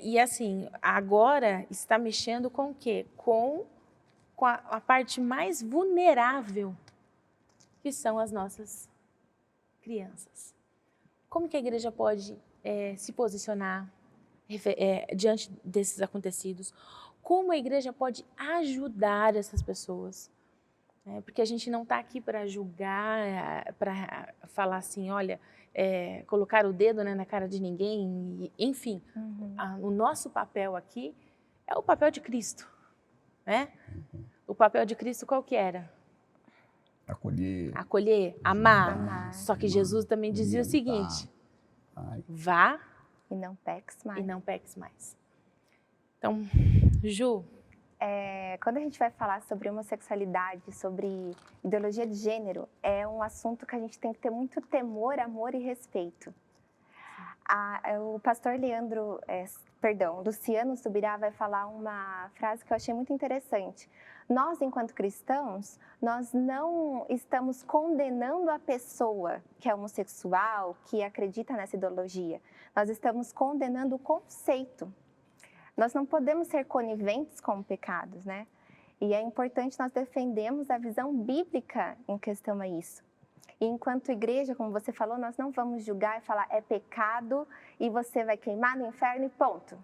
e assim, agora está mexendo com o quê? Com a parte mais vulnerável, que são as nossas crianças. Como que a igreja pode se posicionar diante desses acontecidos? Como a igreja pode ajudar essas pessoas? Porque a gente não está aqui para julgar, para falar assim, olha, colocar o dedo, né, na cara de ninguém, enfim. O nosso papel aqui é o papel de Cristo. Né? O papel de Cristo qual que era? Acolher, amar. Só que Jesus também dizia o seguinte, vá e não peques mais. Então, Ju, Quando a gente vai falar sobre homossexualidade, sobre ideologia de gênero, é um assunto que a gente tem que ter muito temor, amor e respeito. O pastor Luciano Subirá vai falar uma frase que eu achei muito interessante. Nós, enquanto cristãos, nós não estamos condenando a pessoa que é homossexual, que acredita nessa ideologia. Nós estamos condenando o conceito. Nós não podemos ser coniventes com pecados, né? E é importante nós defendermos a visão bíblica em questão a isso. E enquanto igreja, como você falou, nós não vamos julgar e falar é pecado e você vai queimar no inferno e ponto.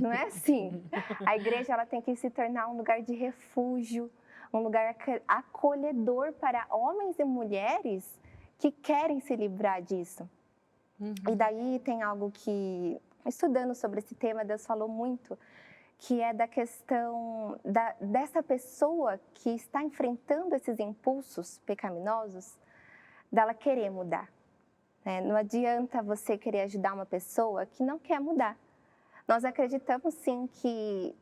Não é assim. A igreja ela tem que se tornar um lugar de refúgio, um lugar acolhedor para homens e mulheres que querem se livrar disso. E daí tem algo que, estudando sobre esse tema, Deus falou muito, que é da questão dessa pessoa que está enfrentando esses impulsos pecaminosos, dela querer mudar. Não adianta você querer ajudar uma pessoa que não quer mudar. Nós acreditamos sim que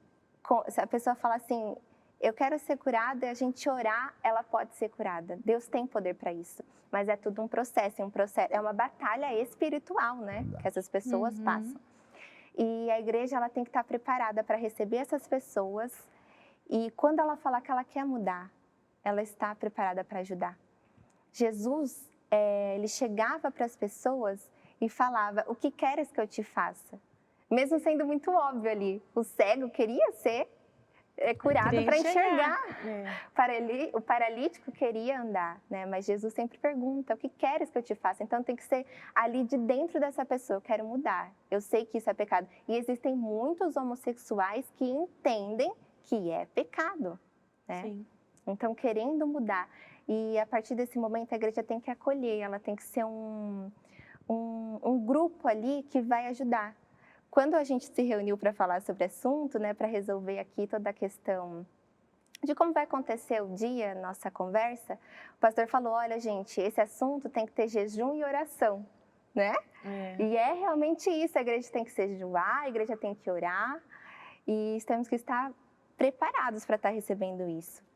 se a pessoa fala assim, eu quero ser curada, e a gente orar, ela pode ser curada. Deus tem poder para isso. Mas é tudo um processo, é uma batalha espiritual, né? Que essas pessoas passam. E a igreja ela tem que estar preparada para receber essas pessoas. E quando ela falar que ela quer mudar, ela está preparada para ajudar. Jesus, ele chegava para as pessoas e falava, o que queres que eu te faça? Mesmo sendo muito óbvio ali, o cego queria ser curado para enxergar. O paralítico queria andar, né? Mas Jesus sempre pergunta, o que queres que eu te faça? Então tem que ser ali de dentro dessa pessoa, eu quero mudar, eu sei que isso é pecado. E existem muitos homossexuais que entendem que é pecado, né? Sim. Então querendo mudar. E a partir desse momento a igreja tem que acolher, ela tem que ser um grupo ali que vai ajudar. Quando a gente se reuniu para falar sobre o assunto, né, para resolver aqui toda a questão de como vai acontecer o dia, nossa conversa, o pastor falou, olha gente, esse assunto tem que ter jejum e oração, né? E é realmente isso, a igreja tem que se jejuar, a igreja tem que orar e temos que estar preparados para estar recebendo isso.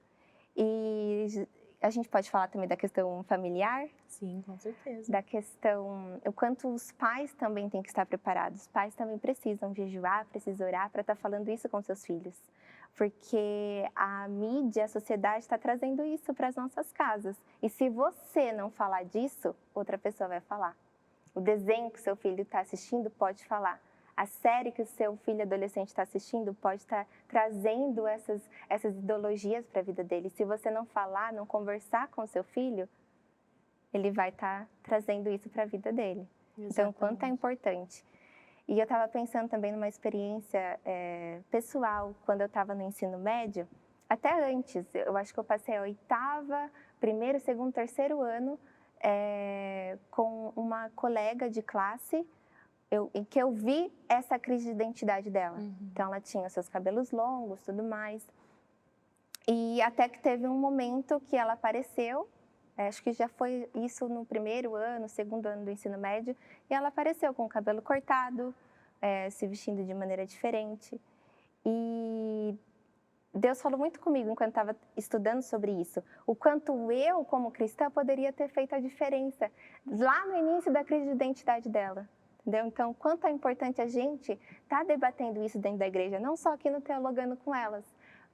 E a gente pode falar também da questão familiar? Sim, com certeza. Da questão, o quanto os pais também têm que estar preparados. Os pais também precisam jejuar, precisam orar para estar falando isso com seus filhos. Porque a mídia, a sociedade está trazendo isso para as nossas casas. E se você não falar disso, outra pessoa vai falar. O desenho que o seu filho está assistindo pode falar. A série que o seu filho adolescente está assistindo pode estar trazendo essas ideologias para a vida dele. Se você não falar, não conversar com o seu filho, ele vai estar trazendo isso para a vida dele. Exatamente. Então, quanto é importante. E eu estava pensando também numa experiência pessoal, quando eu estava no ensino médio, até antes, eu acho que eu passei a 8ª, 1º, 2º, 3º ano com uma colega de classe, em que eu vi essa crise de identidade dela. Então, ela tinha seus cabelos longos, tudo mais. E até que teve um momento que ela apareceu, acho que já foi isso no 1º ano, 2º ano do ensino médio, e ela apareceu com o cabelo cortado, se vestindo de maneira diferente. E Deus falou muito comigo enquanto estava estudando sobre isso, o quanto eu, como cristã, poderia ter feito a diferença lá no início da crise de identidade dela. Entendeu? Então, quanto é importante a gente estar debatendo isso dentro da igreja, não só aqui no Teologando com Elas,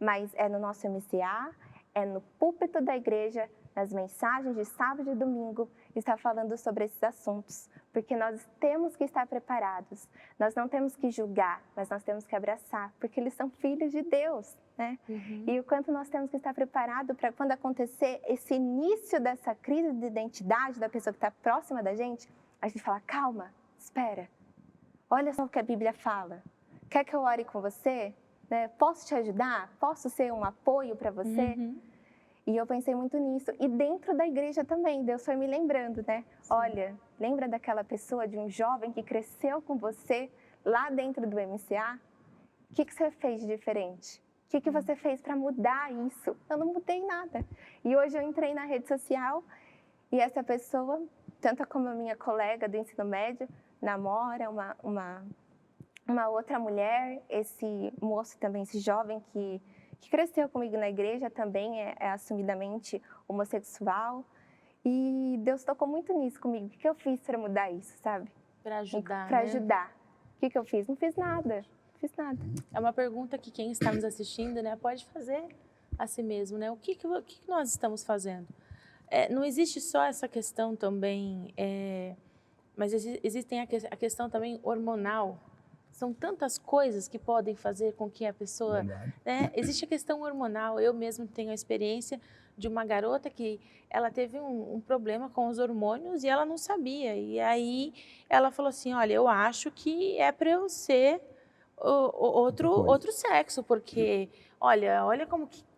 mas é no nosso MCA, é no púlpito da igreja, nas mensagens de sábado e domingo, estar falando sobre esses assuntos, porque nós temos que estar preparados, nós não temos que julgar, mas nós temos que abraçar, porque eles são filhos de Deus, né? E o quanto nós temos que estar preparados para quando acontecer esse início dessa crise de identidade da pessoa que está próxima da gente, a gente fala, calma, espera, olha só o que a Bíblia fala. Quer que eu ore com você? Né? Posso te ajudar? Posso ser um apoio para você? E eu pensei muito nisso. E dentro da igreja também, Deus foi me lembrando, né? Sim. Olha, lembra daquela pessoa, de um jovem que cresceu com você lá dentro do MCA? O que você fez de diferente? O que você fez para mudar isso? Eu não mudei nada. E hoje eu entrei na rede social e essa pessoa, tanto como a minha colega do ensino médio, namora uma outra mulher, esse moço também, esse jovem que que cresceu comigo na igreja, também é assumidamente homossexual. E Deus tocou muito nisso comigo. O que eu fiz para mudar isso, sabe? Para ajudar, Para né? ajudar. O que eu fiz? Não fiz nada. Não fiz nada. É uma pergunta que quem está nos assistindo, né, pode fazer a si mesmo, né? O que nós estamos fazendo? Não existe só essa questão também, mas existem a questão também hormonal. São tantas coisas que podem fazer com que a pessoa... Né? Existe a questão hormonal. Eu mesmo tenho a experiência de uma garota que ela teve um problema com os hormônios e ela não sabia. E aí ela falou assim, olha, eu acho que é para eu ser outro sexo, porque olha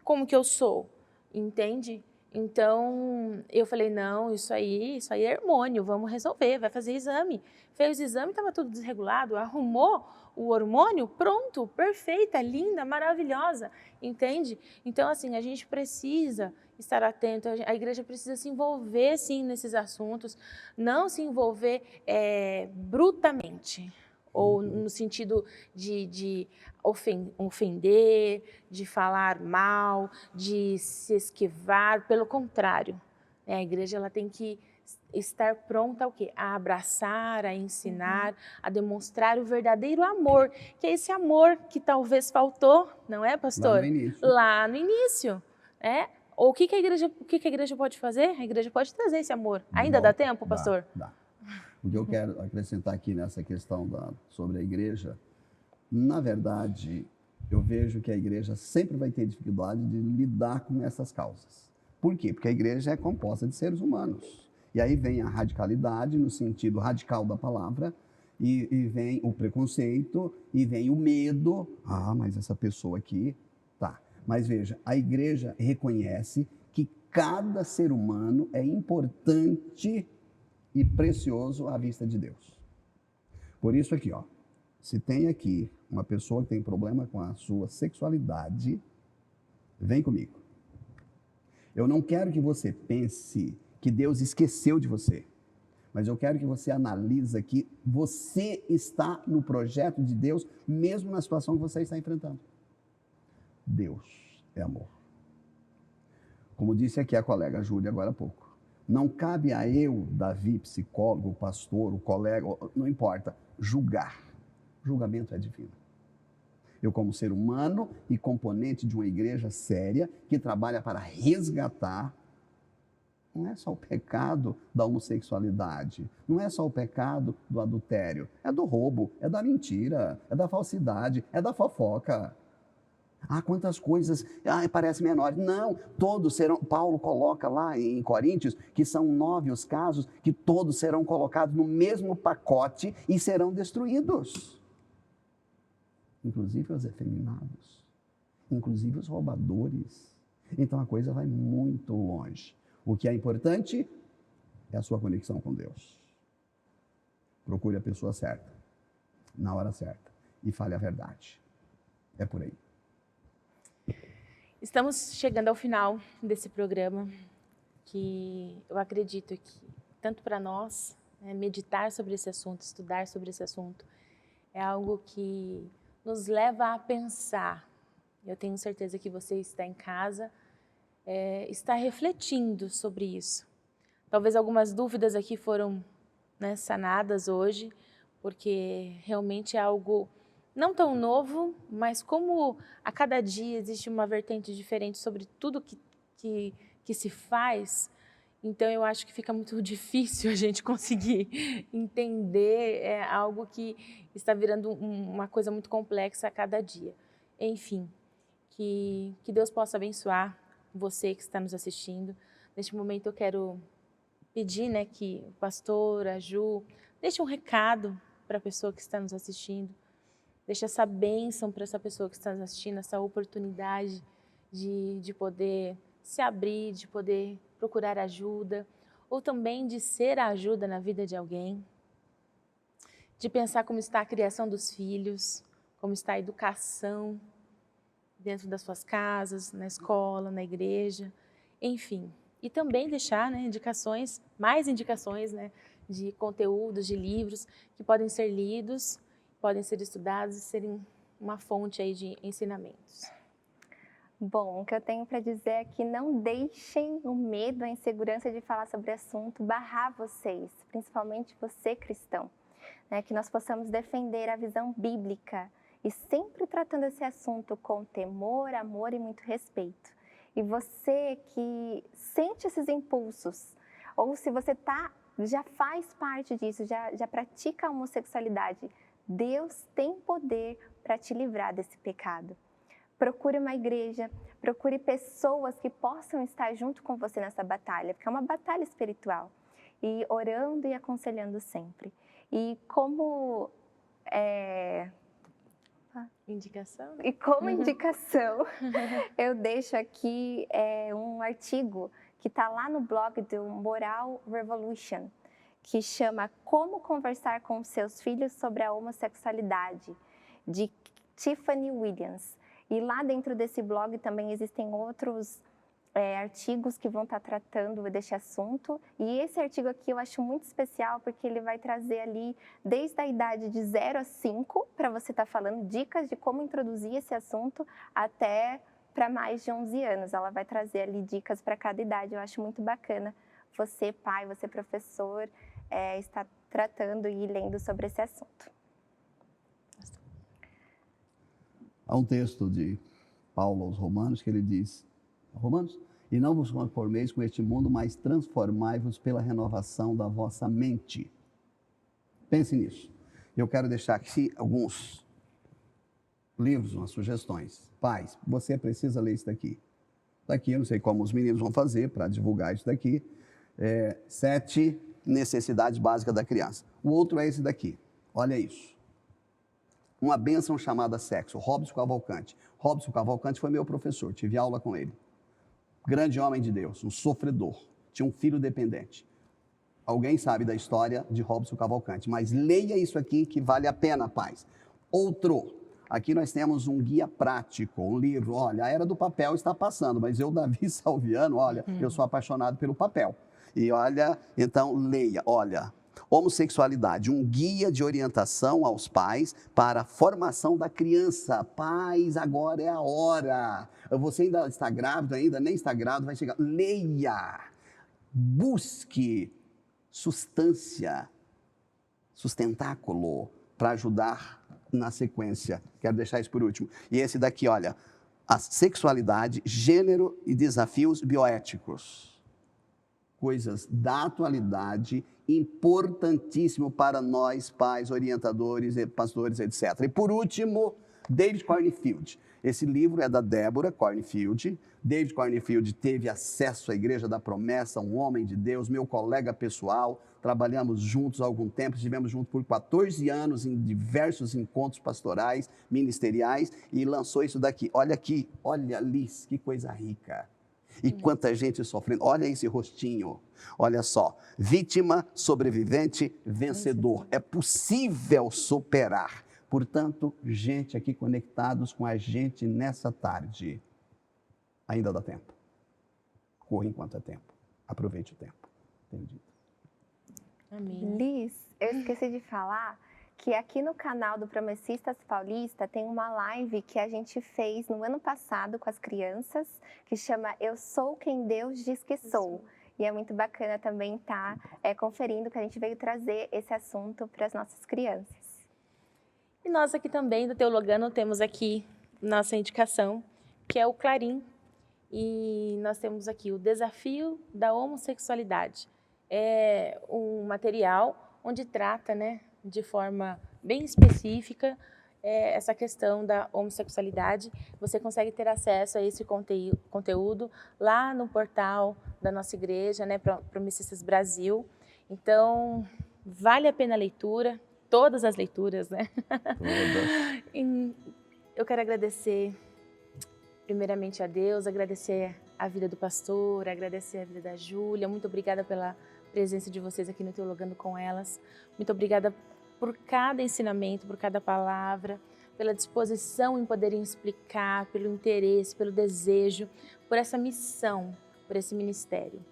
como que eu sou, entende? Então, eu falei, não, isso aí é hormônio, vamos resolver, vai fazer exame. Fez o exame, estava tudo desregulado, arrumou o hormônio, pronto, perfeita, linda, maravilhosa, entende? Então, assim, a gente precisa estar atento, a igreja precisa se envolver, sim, nesses assuntos, não se envolver brutamente, ou no sentido de ofender, de falar mal, de se esquivar, pelo contrário. A igreja ela tem que estar pronta ao quê? A abraçar, a ensinar, a demonstrar o verdadeiro amor, que é esse amor que talvez faltou, não é, pastor? Lá no início, né? Ou o que a igreja pode fazer? A igreja pode trazer esse amor. Ainda dá tempo, pastor? Dá. O que eu quero acrescentar aqui nessa questão sobre a igreja, na verdade, eu vejo que a igreja sempre vai ter dificuldade de lidar com essas causas. Por quê? Porque a igreja é composta de seres humanos. E aí vem a radicalidade, no sentido radical da palavra, e vem o preconceito, e vem o medo. Ah, mas essa pessoa aqui, tá. Mas veja, a igreja reconhece que cada ser humano é importante e precioso à vista de Deus. Por isso aqui, ó, se tem aqui uma pessoa que tem problema com a sua sexualidade, vem comigo. Eu não quero que você pense que Deus esqueceu de você, mas eu quero que você analise que você está no projeto de Deus, mesmo na situação que você está enfrentando. Deus é amor. Como disse aqui a colega Júlia agora há pouco, não cabe a eu, Davi, psicólogo, pastor, o colega, não importa, julgar. Julgamento é divino. Eu, como ser humano e componente de uma igreja séria que trabalha para resgatar, não é só o pecado da homossexualidade, não é só o pecado do adultério, é do roubo, é da mentira, é da falsidade, é da fofoca. Ah, quantas coisas, parece menor. Não, todos serão, Paulo coloca lá em Coríntios, que são 9 os casos, que todos serão colocados no mesmo pacote e serão destruídos. Inclusive os efeminados, inclusive os roubadores. Então a coisa vai muito longe. O que é importante é a sua conexão com Deus. Procure a pessoa certa, na hora certa, e fale a verdade. É por aí. Estamos chegando ao final desse programa, que eu acredito que, tanto para nós, meditar sobre esse assunto, estudar sobre esse assunto, é algo que nos leva a pensar. Eu tenho certeza que você está em casa, está refletindo sobre isso. Talvez algumas dúvidas aqui foram sanadas hoje, porque realmente é algo não tão novo, mas como a cada dia existe uma vertente diferente sobre tudo que se faz, então eu acho que fica muito difícil a gente conseguir entender algo que está virando uma coisa muito complexa a cada dia. Enfim, que Deus possa abençoar você que está nos assistindo. Neste momento eu quero pedir que o pastor, a Ju, deixe um recado para a pessoa que está nos assistindo. Deixa essa bênção para essa pessoa que está nos assistindo, essa oportunidade de poder se abrir, de poder procurar ajuda, ou também de ser a ajuda na vida de alguém, de pensar como está a criação dos filhos, como está a educação dentro das suas casas, na escola, na igreja, enfim. E também deixar mais indicações de conteúdos, de livros que podem ser lidos, podem ser estudados e serem uma fonte aí de ensinamentos. Bom, o que eu tenho para dizer é que não deixem o medo, a insegurança de falar sobre o assunto barrar vocês, principalmente você cristão, né? Que nós possamos defender a visão bíblica e sempre tratando esse assunto com temor, amor e muito respeito. E você que sente esses impulsos, ou se você já faz parte disso, já pratica a homossexualidade, Deus tem poder para te livrar desse pecado. Procure uma igreja, procure pessoas que possam estar junto com você nessa batalha, porque é uma batalha espiritual. E orando e aconselhando sempre. E como indicação? E como indicação, eu deixo aqui um artigo que está lá no blog do Moral Revolution, que chama Como Conversar com Seus Filhos sobre a Homossexualidade, de Tiffany Williams. E lá dentro desse blog também existem outros artigos que vão estar tratando desse assunto. E esse artigo aqui eu acho muito especial porque ele vai trazer ali, desde a idade de 0 a 5, para você estar falando dicas de como introduzir esse assunto, até para mais de 11 anos. Ela vai trazer ali dicas para cada idade. Eu acho muito bacana você, pai, você, professor, estar tratando e lendo sobre esse assunto. Há um texto de Paulo aos Romanos que ele diz, Romanos, e não vos conformeis com este mundo, mas transformai-vos pela renovação da vossa mente. Pense nisso. Eu quero deixar aqui alguns livros, umas sugestões. Pais, você precisa ler isso daqui. Daqui, eu não sei como os meninos vão fazer para divulgar isso daqui. 7 necessidades básicas da criança. O outro é esse daqui. Olha isso. Uma bênção chamada sexo, Robson Cavalcante. Robson Cavalcante foi meu professor, tive aula com ele. Grande homem de Deus, um sofredor, tinha um filho dependente. Alguém sabe da história de Robson Cavalcante, mas leia isso aqui que vale a pena, pais. Outro, aqui nós temos um guia prático, um livro. Olha, a era do papel está passando, mas eu, Davi Salviano, olha, eu sou apaixonado pelo papel. E olha, então leia, olha... Homossexualidade, um guia de orientação aos pais para a formação da criança. Pais, agora é a hora. Você ainda está grávido, ainda nem está grávido, vai chegar. Leia, busque substância, sustentáculo para ajudar na sequência. Quero deixar isso por último. E esse daqui, olha, a sexualidade, gênero e desafios bioéticos. Coisas da atualidade, importantíssimo para nós, pais, orientadores, pastores, etc. E por último, David Cornfield. Esse livro é da Débora Cornfield. David Cornfield teve acesso à Igreja da Promessa, um homem de Deus, meu colega pessoal. Trabalhamos juntos há algum tempo, estivemos juntos por 14 anos em diversos encontros pastorais, ministeriais, e lançou isso daqui. Olha aqui, olha Liz, que coisa rica. E quanta gente sofrendo. Olha esse rostinho. Olha só. Vítima, sobrevivente, vencedor. É possível superar. Portanto, gente aqui conectados com a gente nessa tarde. Ainda dá tempo. Corra enquanto é tempo. Aproveite o tempo. Entendido. Amém. Liz, eu esqueci de falar que aqui no canal do Promessistas Paulista tem uma live que a gente fez no ano passado com as crianças, que chama Eu Sou Quem Deus Diz Que Sou. E é muito bacana também estar conferindo que a gente veio trazer esse assunto para as nossas crianças. E nós aqui também do Teologano temos aqui nossa indicação, que é o Clarim. E nós temos aqui o Desafio da Homossexualidade. É um material onde trata, né, de forma bem específica essa questão da homossexualidade. Você consegue ter acesso a esse conteúdo lá no portal da nossa igreja, né, Promessistas Brasil. Então, vale a pena a leitura, todas as leituras, né? Todas. Eu quero agradecer primeiramente a Deus, agradecer a vida do pastor, agradecer a vida da Júlia. Muito obrigada pela presença de vocês aqui no Teologando com Elas. Muito obrigada por cada ensinamento, por cada palavra, pela disposição em poderem explicar, pelo interesse, pelo desejo, por essa missão, por esse ministério.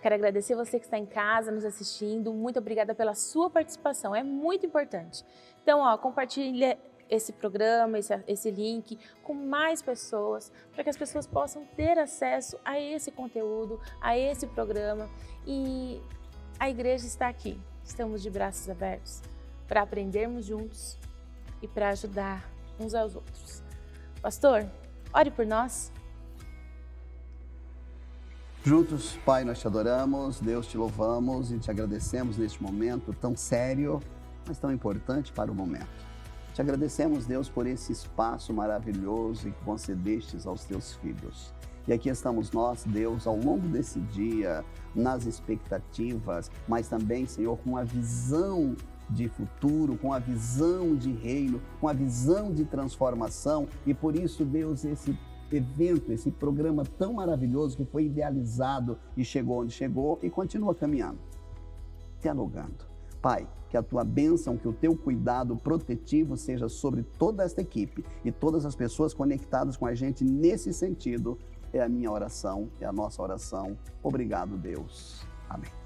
Quero agradecer você que está em casa nos assistindo. Muito obrigada pela sua participação, é muito importante. Então, compartilha esse programa, esse link com mais pessoas, para que as pessoas possam ter acesso a esse conteúdo, a esse programa. E a igreja está aqui, estamos de braços abertos para aprendermos juntos e para ajudar uns aos outros. Pastor, ore por nós. Juntos, Pai, nós te adoramos, Deus, te louvamos e te agradecemos neste momento tão sério, mas tão importante para o momento. Te agradecemos, Deus, por esse espaço maravilhoso que concedestes aos teus filhos. E aqui estamos nós, Deus, ao longo desse dia, nas expectativas, mas também, Senhor, com a visão de futuro, com a visão de reino, com a visão de transformação. E por isso, Deus, esse evento, esse programa tão maravilhoso que foi idealizado e chegou onde chegou e continua caminhando, dialogando. Pai, que a tua bênção, que o teu cuidado protetivo seja sobre toda esta equipe e todas as pessoas conectadas com a gente nesse sentido. É a minha oração, é a nossa oração. Obrigado, Deus. Amém.